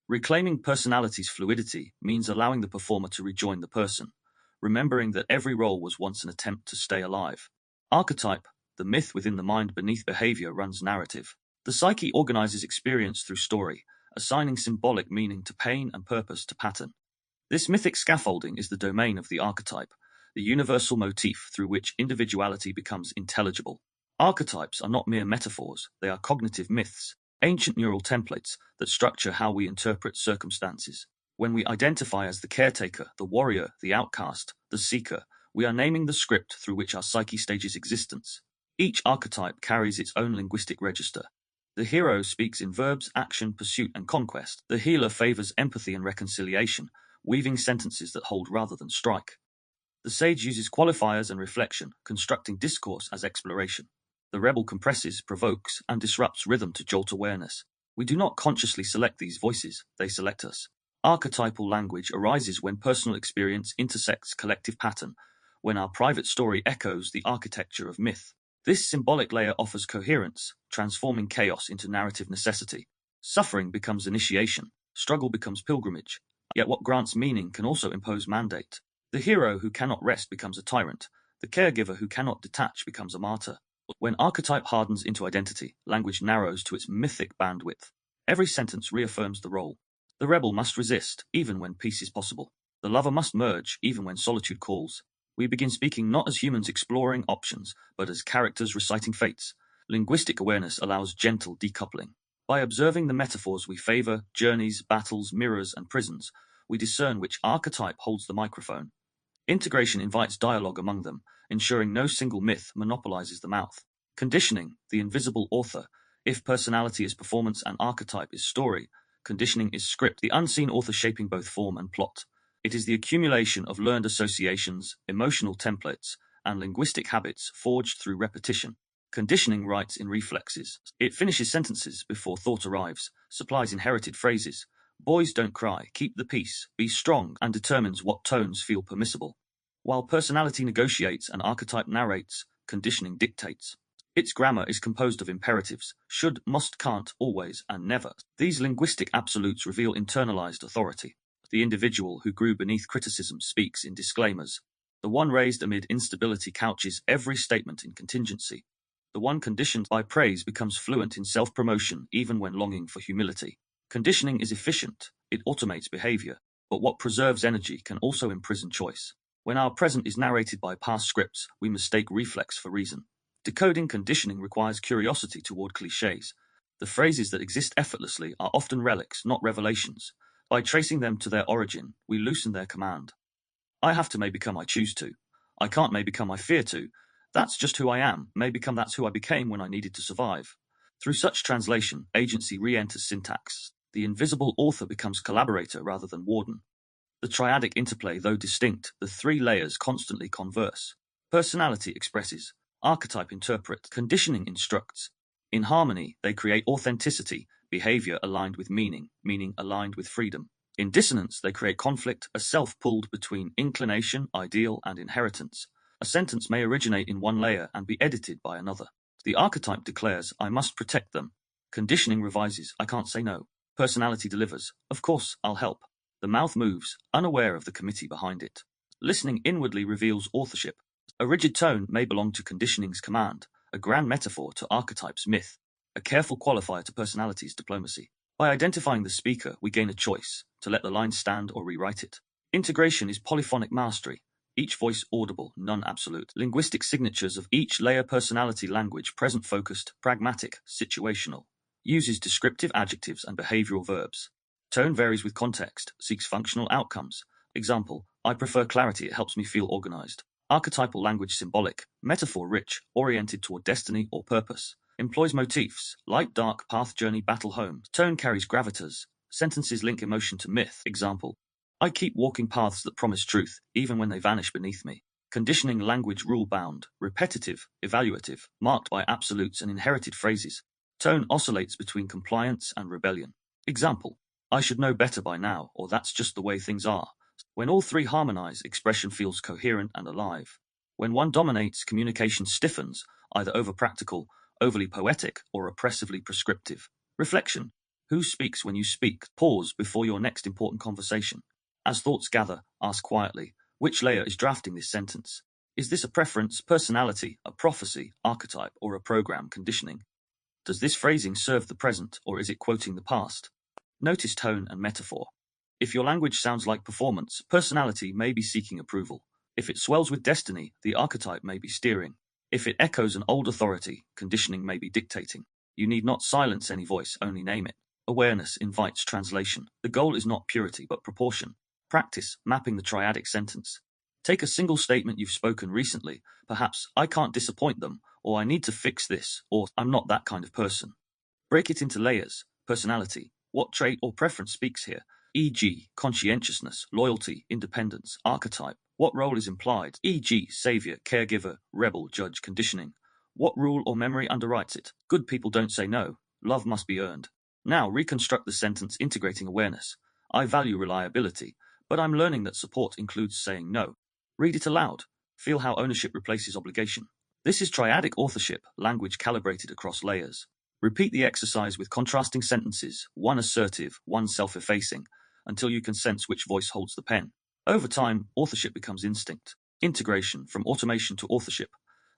Reclaiming personality's fluidity means allowing the performer to rejoin the person, remembering that every role was once an attempt to stay alive. Archetype, the myth within the mind beneath behavior, runs narrative. The psyche organizes experience through story, assigning symbolic meaning to pain and purpose to pattern. This mythic scaffolding is the domain of the archetype, the universal motif through which individuality becomes intelligible. Archetypes are not mere metaphors, they are cognitive myths, ancient neural templates that structure how we interpret circumstances. When we identify as the caretaker, the warrior, the outcast, the seeker, we are naming the script through which our psyche stages existence. Each archetype carries its own linguistic register. The hero speaks in verbs, action, pursuit, and conquest. The healer favors empathy and reconciliation, weaving sentences that hold rather than strike. The sage uses qualifiers and reflection, constructing discourse as exploration. The rebel compresses, provokes, and disrupts rhythm to jolt awareness. We do not consciously select these voices, they select us. Archetypal language arises when personal experience intersects collective pattern, when our private story echoes the architecture of myth. This symbolic layer offers coherence, transforming chaos into narrative necessity. Suffering becomes initiation, struggle becomes pilgrimage. Yet what grants meaning can also impose mandate. The hero who cannot rest becomes a tyrant. The caregiver who cannot detach becomes a martyr. When archetype hardens into identity, language narrows to its mythic bandwidth. Every sentence reaffirms the role. The rebel must resist, even when peace is possible. The lover must merge, even when solitude calls. We begin speaking not as humans exploring options, but as characters reciting fates. Linguistic awareness allows gentle decoupling. By observing the metaphors we favor, journeys, battles, mirrors, and prisons, we discern which archetype holds the microphone. Integration invites dialogue among them, ensuring no single myth monopolizes the mouth. Conditioning, the invisible author. If personality is performance and archetype is story, conditioning is script, the unseen author shaping both form and plot. It is the accumulation of learned associations, emotional templates, and linguistic habits forged through repetition. Conditioning writes in reflexes. It finishes sentences before thought arrives, supplies inherited phrases. Boys don't cry, keep the peace, be strong, and determines what tones feel permissible. While personality negotiates and archetype narrates, conditioning dictates. Its grammar is composed of imperatives: should, must, can't, always, and never. These linguistic absolutes reveal internalized authority. The individual who grew beneath criticism speaks in disclaimers. The one raised amid instability couches every statement in contingency. The one conditioned by praise becomes fluent in self-promotion even when longing for humility. Conditioning is efficient, it automates behavior, but what preserves energy can also imprison choice. When our present is narrated by past scripts, we mistake reflex for reason. Decoding conditioning requires curiosity toward cliches. The phrases that exist effortlessly are often relics, not revelations. By tracing them to their origin, we loosen their command. I have to may become I choose to. I can't may become I fear to. That's just who I am, may become that's who I became when I needed to survive. Through such translation, agency re-enters syntax. The invisible author becomes collaborator rather than warden. The triadic interplay, though distinct, the three layers constantly converse. Personality expresses, archetype interprets, conditioning instructs. In harmony, they create authenticity, behavior aligned with meaning, meaning aligned with freedom. In dissonance, they create conflict, a self pulled between inclination, ideal, and inheritance. A sentence may originate in one layer and be edited by another. The archetype declares, I must protect them. Conditioning revises, I can't say no. Personality delivers, of course, I'll help. The mouth moves, unaware of the committee behind it. Listening inwardly reveals authorship. A rigid tone may belong to conditioning's command, a grand metaphor to archetype's myth, a careful qualifier to personality's diplomacy. By identifying the speaker, we gain a choice, to let the line stand or rewrite it. Integration is polyphonic mastery, each voice audible, none absolute. Linguistic signatures of each layer personality language: present-focused, pragmatic, situational. Uses descriptive adjectives and behavioral verbs. Tone varies with context, seeks functional outcomes. Example, I prefer clarity, it helps me feel organized. Archetypal language: symbolic, metaphor-rich, oriented toward destiny or purpose. Employs motifs, light, dark, path, journey, battle, home. Tone carries gravitas. Sentences link emotion to myth. Example, I keep walking paths that promise truth, even when they vanish beneath me. Conditioning language: rule-bound, repetitive, evaluative, marked by absolutes and inherited phrases. Tone oscillates between compliance and rebellion. Example, I should know better by now, or that's just the way things are. When all three harmonize, expression feels coherent and alive. When one dominates, communication stiffens, either over-practical, overly poetic, or oppressively prescriptive. Reflection. Who speaks when you speak? Pause before your next important conversation. As thoughts gather, ask quietly, which layer is drafting this sentence? Is this a preference, personality, a prophecy, archetype, or a program, conditioning? Does this phrasing serve the present, or is it quoting the past? Notice tone and metaphor. If your language sounds like performance, personality may be seeking approval. If it swells with destiny, the archetype may be steering. If it echoes an old authority, conditioning may be dictating. You need not silence any voice, only name it. Awareness invites translation. The goal is not purity, but proportion. Practice mapping the triadic sentence. Take a single statement you've spoken recently, perhaps, I can't disappoint them, or I need to fix this, or I'm not that kind of person. Break it into layers. Personality. What trait or preference speaks here? E.g., conscientiousness, loyalty, independence. Archetype. What role is implied? E.g., savior, caregiver, rebel, judge. Conditioning. What rule or memory underwrites it? Good people don't say no. Love must be earned. Now reconstruct the sentence integrating awareness. I value reliability, but I'm learning that support includes saying no. Read it aloud. Feel how ownership replaces obligation. This is triadic authorship, language calibrated across layers. Repeat the exercise with contrasting sentences, one assertive, one self-effacing, until you can sense which voice holds the pen. Over time, authorship becomes instinct. Integration, from automation to authorship.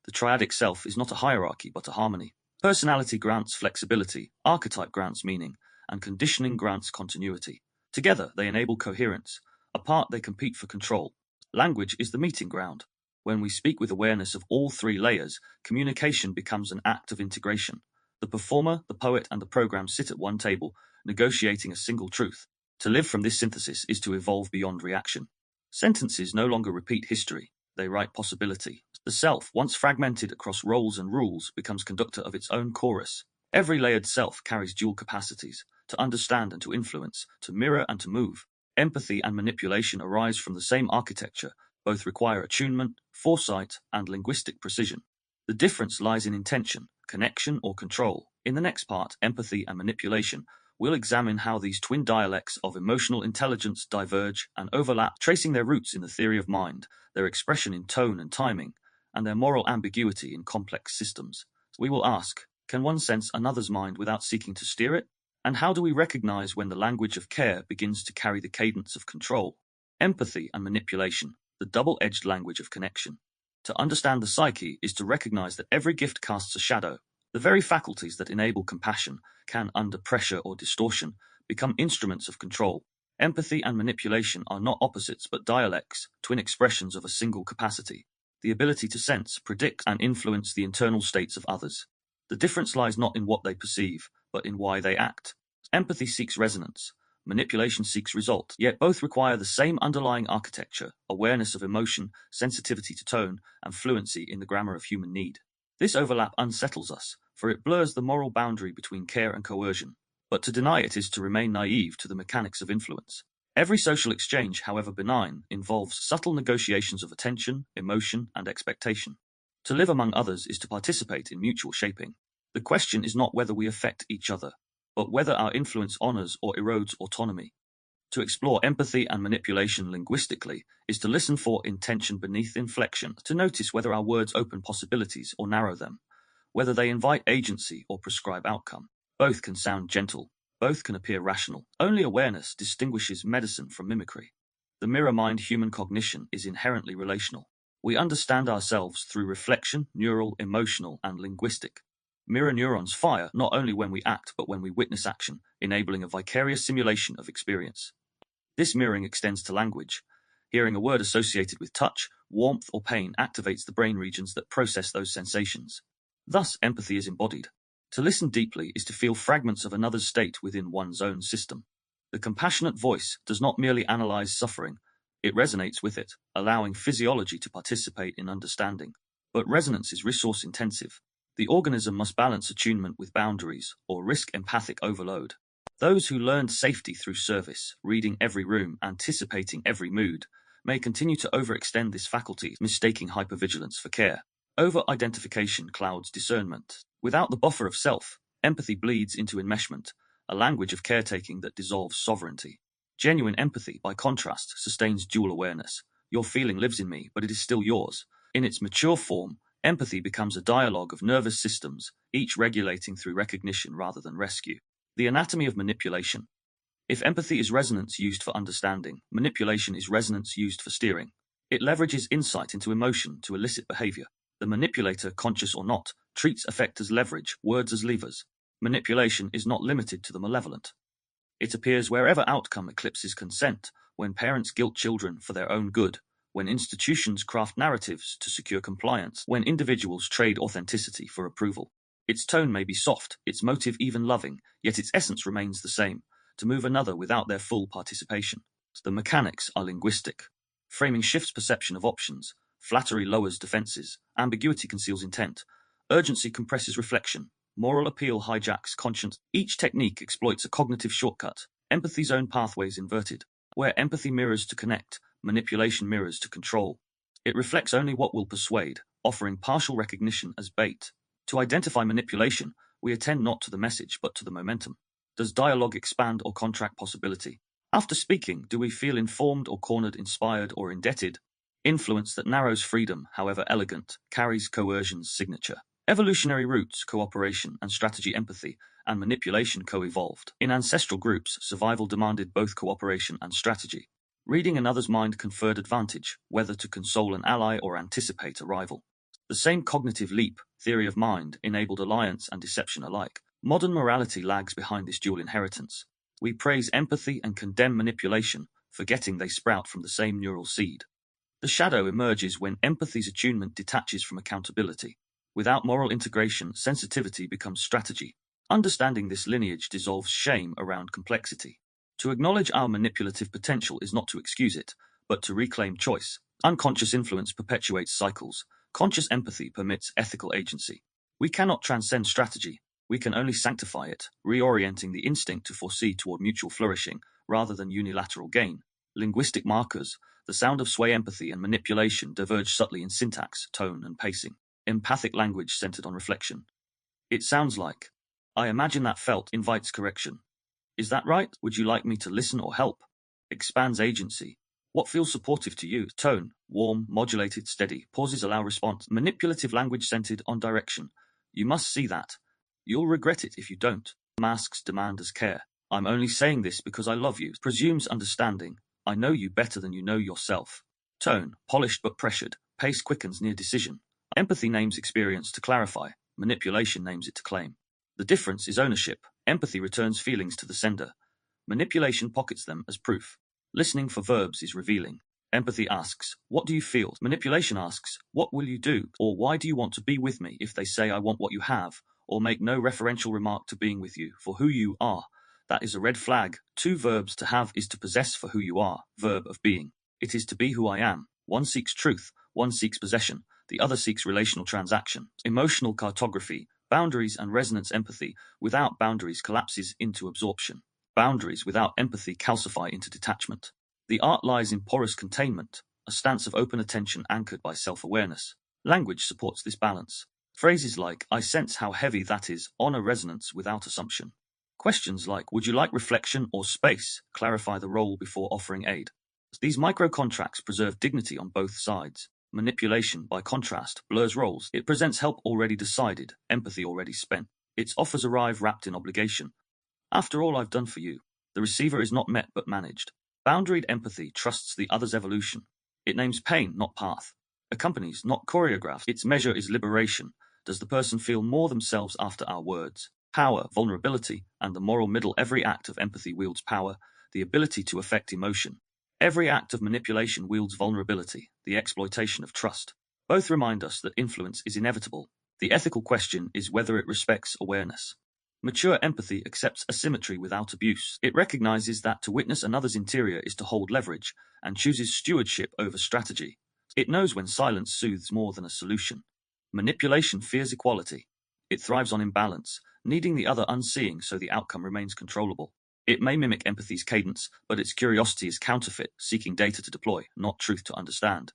The triadic self is not a hierarchy, but a harmony. Personality grants flexibility, archetype grants meaning, and conditioning grants continuity. Together, they enable coherence. Apart, they compete for control. Language is the meeting ground. When we speak with awareness of all three layers, communication becomes an act of integration. The performer, the poet, and the program sit at one table, negotiating a single truth. To live from this synthesis is to evolve beyond reaction. Sentences no longer repeat history, they write possibility. The self, once fragmented across roles and rules, becomes conductor of its own chorus. Every layered self carries dual capacities, to understand and to influence, to mirror and to move. Empathy and manipulation arise from the same architecture, both require attunement, foresight, and linguistic precision. The difference lies in intention, connection, or control. In the next part, empathy and manipulation, we'll examine how these twin dialects of emotional intelligence diverge and overlap, tracing their roots in the theory of mind, their expression in tone and timing, and their moral ambiguity in complex systems. We will ask, can one sense another's mind without seeking to steer it? And how do we recognize when the language of care begins to carry the cadence of control? Empathy and manipulation, the double-edged language of connection. To understand the psyche is to recognize that every gift casts a shadow. The very faculties that enable compassion can, under pressure or distortion, become instruments of control. Empathy and manipulation are not opposites but dialects, twin expressions of a single capacity, the ability to sense, predict, and influence the internal states of others. The difference lies not in what they perceive, but in why they act. Empathy seeks resonance, manipulation seeks result, yet both require the same underlying architecture, awareness of emotion, sensitivity to tone, and fluency in the grammar of human need. This overlap unsettles us, for it blurs the moral boundary between care and coercion. But to deny it is to remain naive to the mechanics of influence. Every social exchange, however benign, involves subtle negotiations of attention, emotion, and expectation. To live among others is to participate in mutual shaping. The question is not whether we affect each other, but whether our influence honors or erodes autonomy. To explore empathy and manipulation linguistically is to listen for intention beneath inflection, to notice whether our words open possibilities or narrow them, whether they invite agency or prescribe outcome. Both can sound gentle, both can appear rational. Only awareness distinguishes medicine from mimicry. The mirror-mind human cognition is inherently relational. We understand ourselves through reflection, neural, emotional, and linguistic. Mirror neurons fire not only when we act but when we witness action, enabling a vicarious simulation of experience. This mirroring extends to language. Hearing a word associated with touch, warmth, or pain activates the brain regions that process those sensations. Thus, empathy is embodied. To listen deeply is to feel fragments of another's state within one's own system. The compassionate voice does not merely analyze suffering, it resonates with it, allowing physiology to participate in understanding. But resonance is resource-intensive. The organism must balance attunement with boundaries, or risk empathic overload. Those who learned safety through service, reading every room, anticipating every mood, may continue to overextend this faculty, mistaking hypervigilance for care. Over-identification clouds discernment. Without the buffer of self, empathy bleeds into enmeshment, a language of caretaking that dissolves sovereignty. Genuine empathy, by contrast, sustains dual awareness. Your feeling lives in me, but it is still yours. In its mature form, empathy becomes a dialogue of nervous systems, each regulating through recognition rather than rescue. The anatomy of manipulation. If empathy is resonance used for understanding, manipulation is resonance used for steering. It leverages insight into emotion to elicit behavior. The manipulator, conscious or not, treats affect as leverage, words as levers. Manipulation is not limited to the malevolent. It appears wherever outcome eclipses consent, when parents guilt children for their own good, when institutions craft narratives to secure compliance, when individuals trade authenticity for approval. Its tone may be soft, its motive even loving, yet its essence remains the same, to move another without their full participation. The mechanics are linguistic. Framing shifts perception of options. Flattery lowers defenses. Ambiguity conceals intent. Urgency compresses reflection. Moral appeal hijacks conscience. Each technique exploits a cognitive shortcut. Empathy's own pathway is inverted. Where empathy mirrors to connect, manipulation mirrors to control. It reflects only what will persuade, offering partial recognition as bait. To identify manipulation, we attend not to the message but to the momentum. Does dialogue expand or contract possibility? After speaking, do we feel informed or cornered, inspired or indebted? Influence that narrows freedom, however elegant, carries coercion's signature. Evolutionary roots, cooperation, and strategy empathy, and manipulation co-evolved. In ancestral groups, survival demanded both cooperation and strategy. Reading another's mind conferred advantage, whether to console an ally or anticipate a rival. The same cognitive leap, theory of mind, enabled alliance and deception alike. Modern morality lags behind this dual inheritance. We praise empathy and condemn manipulation, forgetting they sprout from the same neural seed. The shadow emerges when empathy's attunement detaches from accountability. Without moral integration, sensitivity becomes strategy. Understanding this lineage dissolves shame around complexity. To acknowledge our manipulative potential is not to excuse it, but to reclaim choice. Unconscious influence perpetuates cycles. Conscious empathy permits ethical agency. We cannot transcend strategy. We can only sanctify it, reorienting the instinct to foresee toward mutual flourishing rather than unilateral gain. Linguistic markers, the sound of sway empathy and manipulation diverge subtly in syntax, tone, and pacing. Empathic language centered on reflection. It sounds like, I imagine that felt invites correction. Is that right? Would you like me to listen or help? Expands agency. What feels supportive to you? Tone, warm, modulated, steady. Pauses allow response. Manipulative language centered on direction. You must see that. You'll regret it if you don't. Masks demand as care. I'm only saying this because I love you. Presumes understanding. I know you better than you know yourself. Tone, polished but pressured. Pace quickens near decision. Empathy names experience to clarify. Manipulation names it to claim. The difference is ownership. Empathy returns feelings to the sender. Manipulation pockets them as proof. Listening for verbs is revealing. Empathy asks, what do you feel? Manipulation asks, what will you do? Or why do you want to be with me? If they say I want what you have, or make no referential remark to being with you for who you are, that is a red flag. Two verbs: to have is to possess for who you are, verb of being. It is to be who I am. One seeks truth, one seeks possession, the other seeks relational transaction. Emotional cartography, boundaries and resonance. Empathy without boundaries collapses into absorption. Boundaries without empathy calcify into detachment. The art lies in porous containment, a stance of open attention anchored by self-awareness. Language supports this balance. Phrases like, I sense how heavy that is, honor resonance without assumption. Questions like, would you like reflection or space, clarify the role before offering aid. These micro-contracts preserve dignity on both sides. Manipulation, by contrast, blurs roles. It presents help already decided, empathy already spent. Its offers arrive wrapped in obligation. After all I've done for you, the receiver is not met but managed. Boundaried empathy trusts the other's evolution. It names pain, not path. Accompanies, not choreographed. Its measure is liberation. Does the person feel more themselves after our words? Power, vulnerability, and the moral middle. Every act of empathy wields power, the ability to affect emotion. Every act of manipulation wields vulnerability, the exploitation of trust. Both remind us that influence is inevitable. The ethical question is whether it respects awareness. Mature empathy accepts asymmetry without abuse. It recognizes that to witness another's interior is to hold leverage, and chooses stewardship over strategy. It knows when silence soothes more than a solution. Manipulation fears equality. It thrives on imbalance, needing the other unseeing so the outcome remains controllable. It may mimic empathy's cadence, but its curiosity is counterfeit, seeking data to deploy, not truth to understand.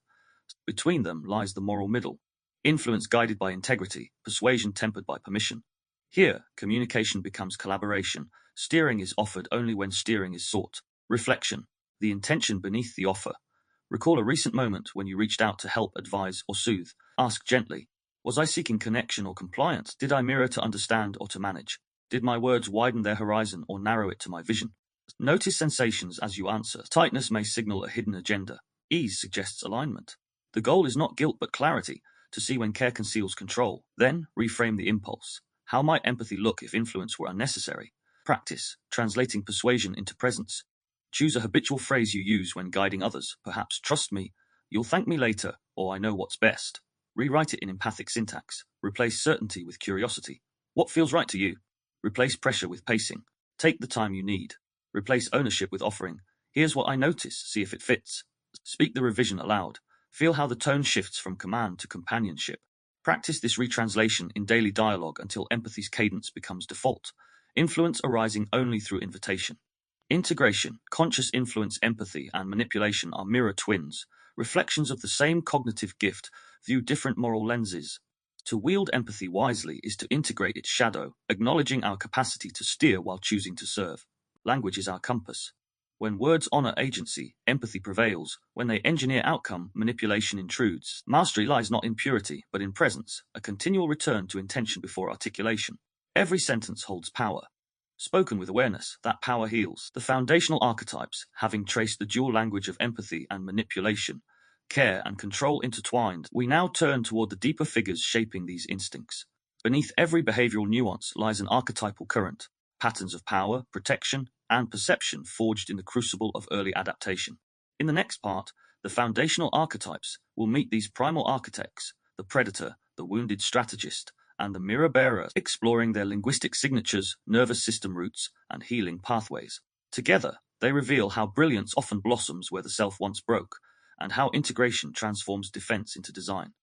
Between them lies the moral middle. Influence guided by integrity, persuasion tempered by permission. Here, communication becomes collaboration. Steering is offered only when steering is sought. Reflection, the intention beneath the offer. Recall a recent moment when you reached out to help, advise, or soothe. Ask gently, was I seeking connection or compliance? Did I mirror to understand or to manage? Did my words widen their horizon or narrow it to my vision? Notice sensations as you answer. Tightness may signal a hidden agenda. Ease suggests alignment. The goal is not guilt but clarity, to see when care conceals control. Then, reframe the impulse. How might empathy look if influence were unnecessary? Practice, translating persuasion into presence. Choose a habitual phrase you use when guiding others, perhaps trust me, you'll thank me later, or I know what's best. Rewrite it in empathic syntax. Replace certainty with curiosity. What feels right to you? Replace pressure with pacing. Take the time you need. Replace ownership with offering. Here's what I notice, see if it fits. Speak the revision aloud. Feel how the tone shifts from command to companionship. Practice this retranslation in daily dialogue until empathy's cadence becomes default, influence arising only through invitation. Integration, conscious influence, empathy, and manipulation are mirror twins, reflections of the same cognitive gift, view different moral lenses. To wield empathy wisely is to integrate its shadow, acknowledging our capacity to steer while choosing to serve. Language is our compass. When words honor agency, empathy prevails. When they engineer outcome, manipulation intrudes. Mastery lies not in purity, but in presence, a continual return to intention before articulation. Every sentence holds power. Spoken with awareness, that power heals. The foundational archetypes, having traced the dual language of empathy and manipulation, care and control intertwined, we now turn toward the deeper figures shaping these instincts. Beneath every behavioral nuance lies an archetypal current, patterns of power, protection, and perception forged in the crucible of early adaptation. In the next part, the foundational archetypes will meet these primal architects, the predator, the wounded strategist, and the mirror bearer, exploring their linguistic signatures, nervous system roots, and healing pathways. Together, they reveal how brilliance often blossoms where the self once broke, and how integration transforms defense into design.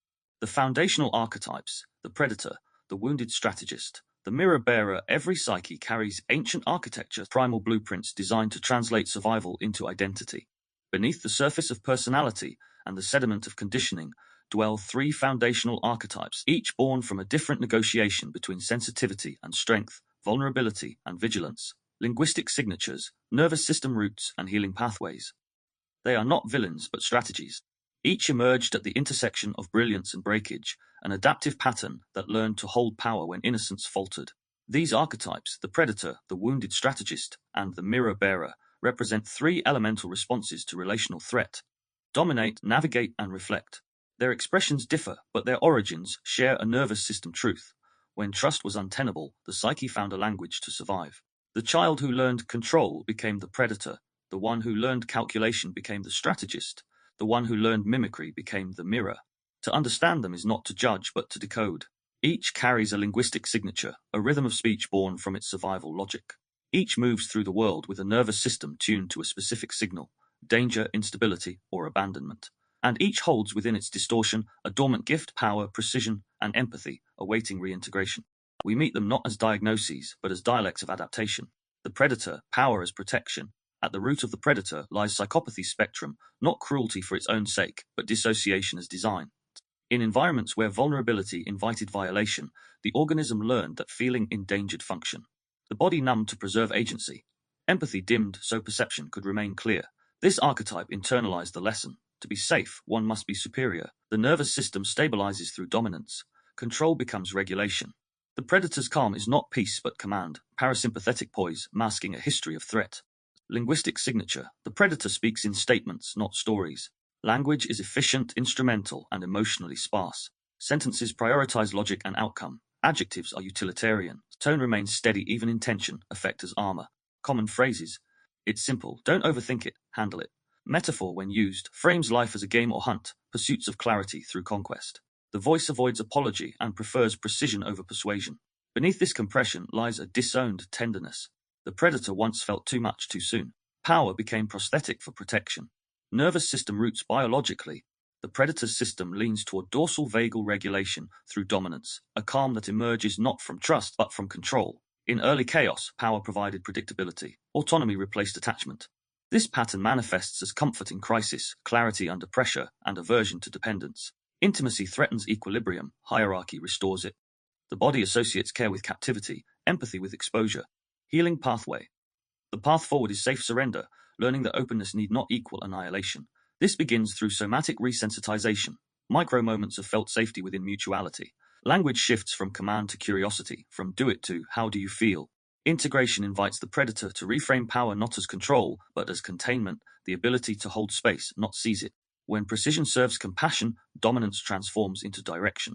The foundational archetypes, the predator, the wounded strategist, the mirror bearer. Every psyche carries ancient architecture, primal blueprints designed to translate survival into identity. Beneath the surface of personality and the sediment of conditioning dwell three foundational archetypes, each born from a different negotiation between sensitivity and strength, vulnerability and vigilance, linguistic signatures, nervous system roots, and healing pathways. They are not villains but strategies. Each emerged at the intersection of brilliance and breakage, an adaptive pattern that learned to hold power when innocence faltered. These archetypes, the predator, the wounded strategist, and the mirror bearer, represent three elemental responses to relational threat: dominate, navigate, and reflect. Their expressions differ, but their origins share a nervous system truth. When trust was untenable, the psyche found a language to survive. The child who learned control became the predator. The one who learned calculation became the strategist. The one who learned mimicry became the mirror. To understand them is not to judge, but to decode. Each carries a linguistic signature, a rhythm of speech born from its survival logic. Each moves through the world with a nervous system tuned to a specific signal: danger, instability, or abandonment. And each holds within its distortion a dormant gift, power, precision, and empathy, awaiting reintegration. We meet them not as diagnoses, but as dialects of adaptation. The predator, power as protection. At the root of the predator lies psychopathy's spectrum, not cruelty for its own sake, but dissociation as design. In environments where vulnerability invited violation, the organism learned that feeling endangered function. The body numbed to preserve agency. Empathy dimmed so perception could remain clear. This archetype internalized the lesson. To be safe, one must be superior. The nervous system stabilizes through dominance. Control becomes regulation. The predator's calm is not peace but command, parasympathetic poise masking a history of threat. Linguistic signature. The predator speaks in statements, not stories. Language is efficient, instrumental, and emotionally sparse. Sentences prioritize logic and outcome. Adjectives are utilitarian. Tone remains steady even in tension, effect as armor. Common phrases. It's simple. Don't overthink it. Handle it. Metaphor, when used, frames life as a game or hunt, pursuits of clarity through conquest. The voice avoids apology and prefers precision over persuasion. Beneath this compression lies a disowned tenderness. The predator once felt too much too soon. Power became prosthetic for protection. Nervous system roots biologically. The predator's system leans toward dorsal vagal regulation through dominance, a calm that emerges not from trust but from control. In early chaos, power provided predictability. Autonomy replaced attachment. This pattern manifests as comfort in crisis, clarity under pressure, and aversion to dependence. Intimacy threatens equilibrium, hierarchy restores it. The body associates care with captivity, empathy with exposure. Healing pathway. The path forward is safe surrender, learning that openness need not equal annihilation. This begins through somatic resensitization, micro moments of felt safety within mutuality. Language shifts from command to curiosity, from do it to how do you feel. Integration invites the predator to reframe power not as control, but as containment, the ability to hold space, not seize it. When precision serves compassion, dominance transforms into direction.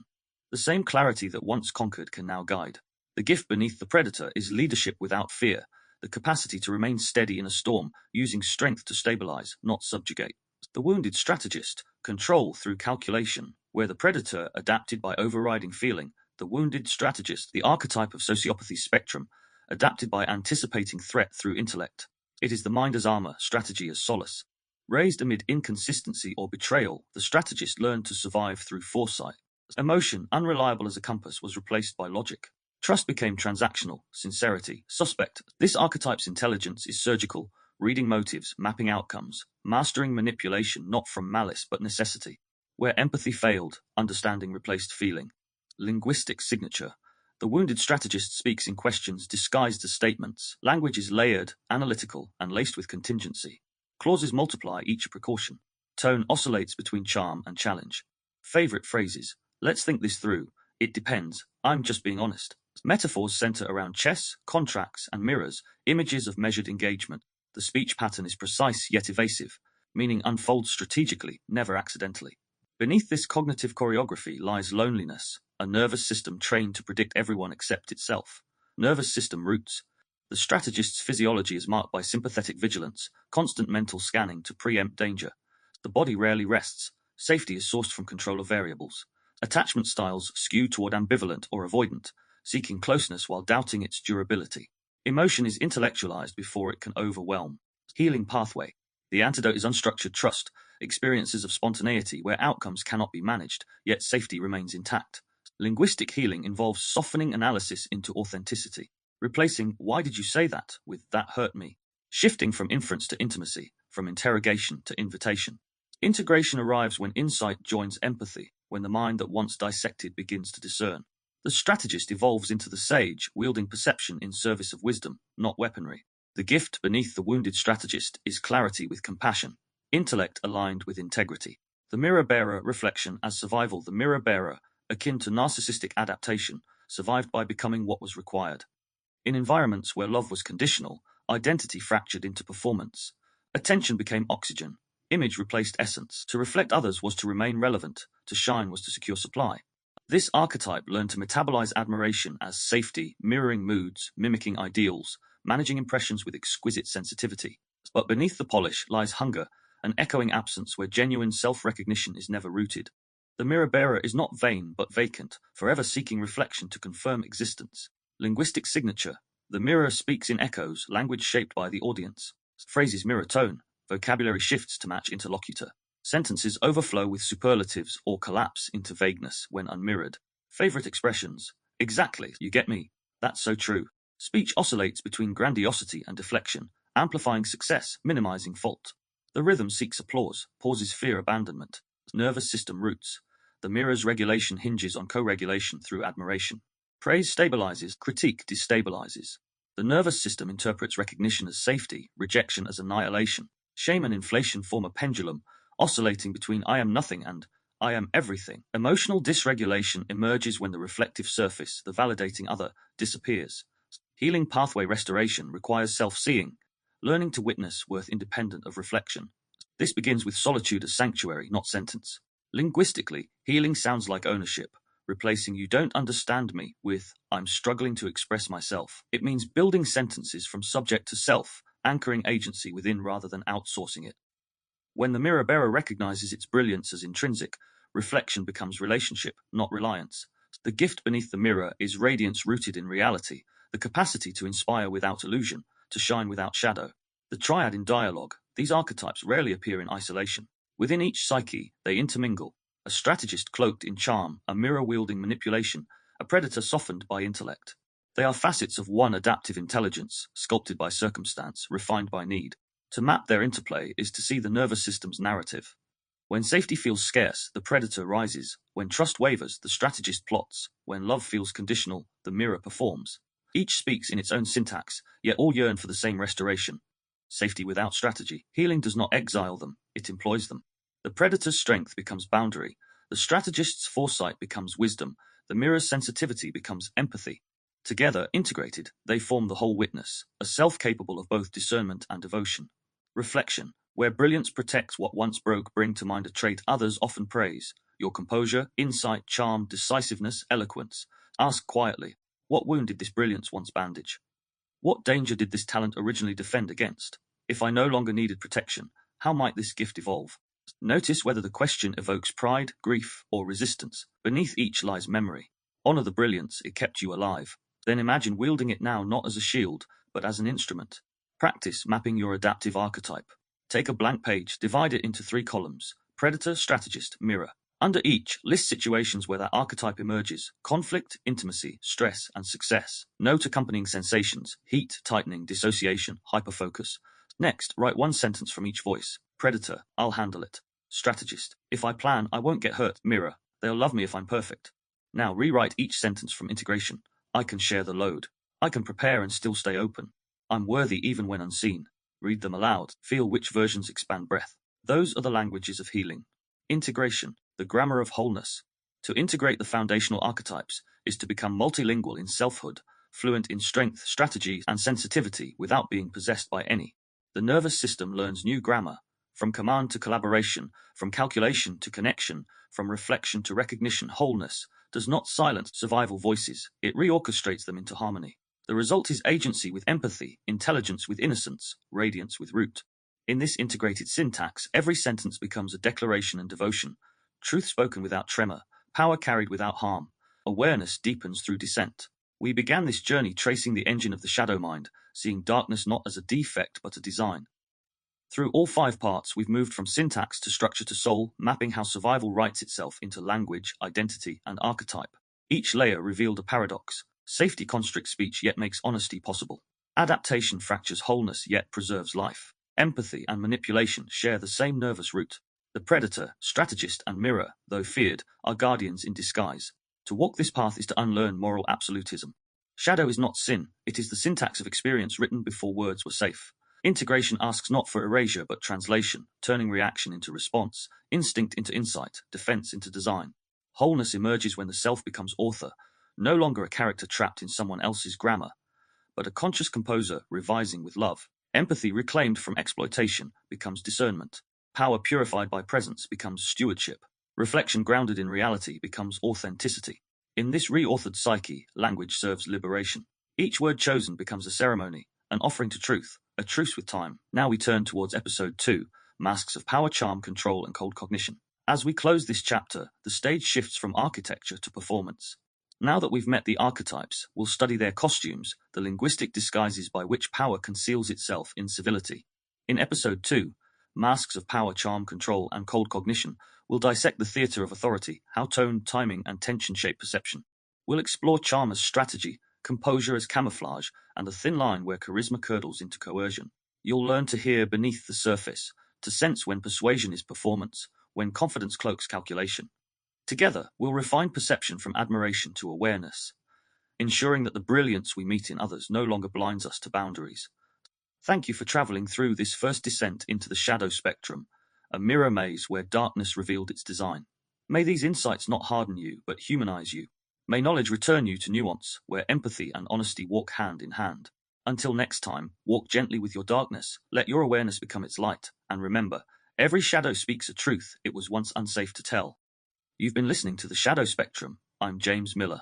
The same clarity that once conquered can now guide. The gift beneath the predator is leadership without fear, the capacity to remain steady in a storm, using strength to stabilize, not subjugate. The wounded strategist, control through calculation, where the predator adapted by overriding feeling. The wounded strategist, the archetype of sociopathy's spectrum, adapted by anticipating threat through intellect. It is the mind as armor, strategy as solace. Raised amid inconsistency or betrayal, the strategist learned to survive through foresight. Emotion, unreliable as a compass, was replaced by logic. Trust became transactional, sincerity, suspect. This archetype's intelligence is surgical, reading motives, mapping outcomes, mastering manipulation not from malice but necessity. Where empathy failed, understanding replaced feeling. Linguistic signature. The wounded strategist speaks in questions disguised as statements. Language is layered, analytical, and laced with contingency. Clauses multiply each a precaution. Tone oscillates between charm and challenge. Favorite phrases. Let's think this through. It depends. I'm just being honest. Metaphors center around chess, contracts, and mirrors, images of measured engagement. The speech pattern is precise yet evasive, meaning unfolds strategically, never accidentally. Beneath this cognitive choreography lies loneliness, a nervous system trained to predict everyone except itself. Nervous system roots. The strategist's physiology is marked by sympathetic vigilance, constant mental scanning to preempt danger. The body rarely rests. Safety is sourced from control of variables. Attachment styles skew toward ambivalent or avoidant, seeking closeness while doubting its durability. Emotion is intellectualized before it can overwhelm. Healing pathway. The antidote is unstructured trust, experiences of spontaneity where outcomes cannot be managed, yet safety remains intact. Linguistic healing involves softening analysis into authenticity, replacing "why did you say that" with "that hurt me," shifting from inference to intimacy, from interrogation to invitation. Integration arrives when insight joins empathy, when the mind that once dissected begins to discern. The strategist evolves into the sage, wielding perception in service of wisdom, not weaponry. The gift beneath the wounded strategist is clarity with compassion, intellect aligned with integrity. The mirror-bearer reflection as survival. The mirror-bearer, akin to narcissistic adaptation, survived by becoming what was required. In environments where love was conditional, identity fractured into performance. Attention became oxygen. Image replaced essence. To reflect others was to remain relevant. To shine was to secure supply. This archetype learned to metabolize admiration as safety, mirroring moods, mimicking ideals, managing impressions with exquisite sensitivity. But beneath the polish lies hunger, an echoing absence where genuine self-recognition is never rooted. The mirror-bearer is not vain but vacant, forever seeking reflection to confirm existence. Linguistic signature. The mirror speaks in echoes, language shaped by the audience. Phrases mirror tone, vocabulary shifts to match interlocutor. Sentences overflow with superlatives or collapse into vagueness when unmirrored. Favorite expressions. Exactly, you get me. That's so true. Speech oscillates between grandiosity and deflection, amplifying success, minimizing fault. The rhythm seeks applause, pauses fear abandonment. Nervous system roots. The mirror's regulation hinges on co-regulation through admiration. Praise stabilizes, critique destabilizes. The nervous system interprets recognition as safety, rejection as annihilation. Shame and inflation form a pendulum, oscillating between I am nothing and I am everything. Emotional dysregulation emerges when the reflective surface, the validating other, disappears. Healing pathway restoration requires self-seeing, learning to witness worth independent of reflection. This begins with solitude as sanctuary, not sentence. Linguistically, healing sounds like ownership, replacing you don't understand me with I'm struggling to express myself. It means building sentences from subject to self, anchoring agency within rather than outsourcing it. When the mirror-bearer recognizes its brilliance as intrinsic, reflection becomes relationship, not reliance. The gift beneath the mirror is radiance rooted in reality, the capacity to inspire without illusion, to shine without shadow. The triad in dialogue. These archetypes rarely appear in isolation. Within each psyche, they intermingle. A strategist cloaked in charm, a mirror-wielding manipulation, a predator softened by intellect. They are facets of one adaptive intelligence, sculpted by circumstance, refined by need. To map their interplay is to see the nervous system's narrative. When safety feels scarce, the predator rises. When trust wavers, the strategist plots. When love feels conditional, the mirror performs. Each speaks in its own syntax, yet all yearn for the same restoration. Safety without strategy. Healing does not exile them, it employs them. The predator's strength becomes boundary. The strategist's foresight becomes wisdom. The mirror's sensitivity becomes empathy. Together, integrated, they form the whole witness, a self capable of both discernment and devotion. Reflection. Where brilliance protects what once broke, bring to mind a trait others often praise. Your composure, insight, charm, decisiveness, eloquence. Ask quietly, what wound did this brilliance once bandage? What danger did this talent originally defend against? If I no longer needed protection, how might this gift evolve? Notice whether the question evokes pride, grief, or resistance. Beneath each lies memory. Honor the brilliance, it kept you alive. Then imagine wielding it now not as a shield, but as an instrument. Practice mapping your adaptive archetype. Take a blank page, divide it into 3 columns: predator, strategist, mirror. Under each, list situations where that archetype emerges: conflict, intimacy, stress, and success. Note accompanying sensations: heat, tightening, dissociation, hyperfocus. Next, write 1 sentence from each voice. Predator, I'll handle it. Strategist, if I plan, I won't get hurt. Mirror, they'll love me if I'm perfect. Now rewrite each sentence from integration. I can share the load. I can prepare and still stay open. I'm worthy even when unseen. Read them aloud. Feel which versions expand breath. Those are the languages of healing. Integration, the grammar of wholeness. To integrate the foundational archetypes is to become multilingual in selfhood, fluent in strength, strategy, and sensitivity without being possessed by any. The nervous system learns new grammar, from command to collaboration, from calculation to connection, from reflection to recognition. Wholeness does not silence survival voices, it reorchestrates them into harmony. The result is agency with empathy, intelligence with innocence, radiance with root. In this integrated syntax, every sentence becomes a declaration and devotion, truth spoken without tremor, power carried without harm, awareness deepens through dissent. We began this journey tracing the engine of the shadow mind, seeing darkness not as a defect but a design. Through all 5 parts, we've moved from syntax to structure to soul, mapping how survival writes itself into language, identity, and archetype. Each layer revealed a paradox. Safety constricts speech yet makes honesty possible. Adaptation fractures wholeness yet preserves life. Empathy and manipulation share the same nervous root. The predator, strategist, and mirror, though feared, are guardians in disguise. To walk this path is to unlearn moral absolutism. Shadow is not sin, it is the syntax of experience written before words were safe. Integration asks not for erasure but translation, turning reaction into response, instinct into insight, defense into design. Wholeness emerges when the self becomes author, no longer a character trapped in someone else's grammar, but a conscious composer revising with love. Empathy reclaimed from exploitation becomes discernment. Power purified by presence becomes stewardship. Reflection grounded in reality becomes authenticity. In this reauthored psyche, language serves liberation. Each word chosen becomes a ceremony, an offering to truth, a truce with time. Now we turn towards episode 2, Masks of Power, Charm, Control, and Cold Cognition. As we close this chapter, the stage shifts from architecture to performance. Now that we've met the archetypes, we'll study their costumes, the linguistic disguises by which power conceals itself in civility. In episode 2, Masks of Power, Charm, Control, and Cold Cognition, we'll dissect the theater of authority, how tone, timing, and tension shape perception. We'll explore charm as strategy, composure as camouflage, and the thin line where charisma curdles into coercion. You'll learn to hear beneath the surface, to sense when persuasion is performance, when confidence cloaks calculation. Together, we'll refine perception from admiration to awareness, ensuring that the brilliance we meet in others no longer blinds us to boundaries. Thank you for traveling through this first descent into the shadow spectrum, a mirror maze where darkness revealed its design. May these insights not harden you, but humanize you. May knowledge return you to nuance, where empathy and honesty walk hand in hand. Until next time, walk gently with your darkness, let your awareness become its light, and remember, every shadow speaks a truth it was once unsafe to tell. You've been listening to The Shadow Spectrum. I'm James Miller.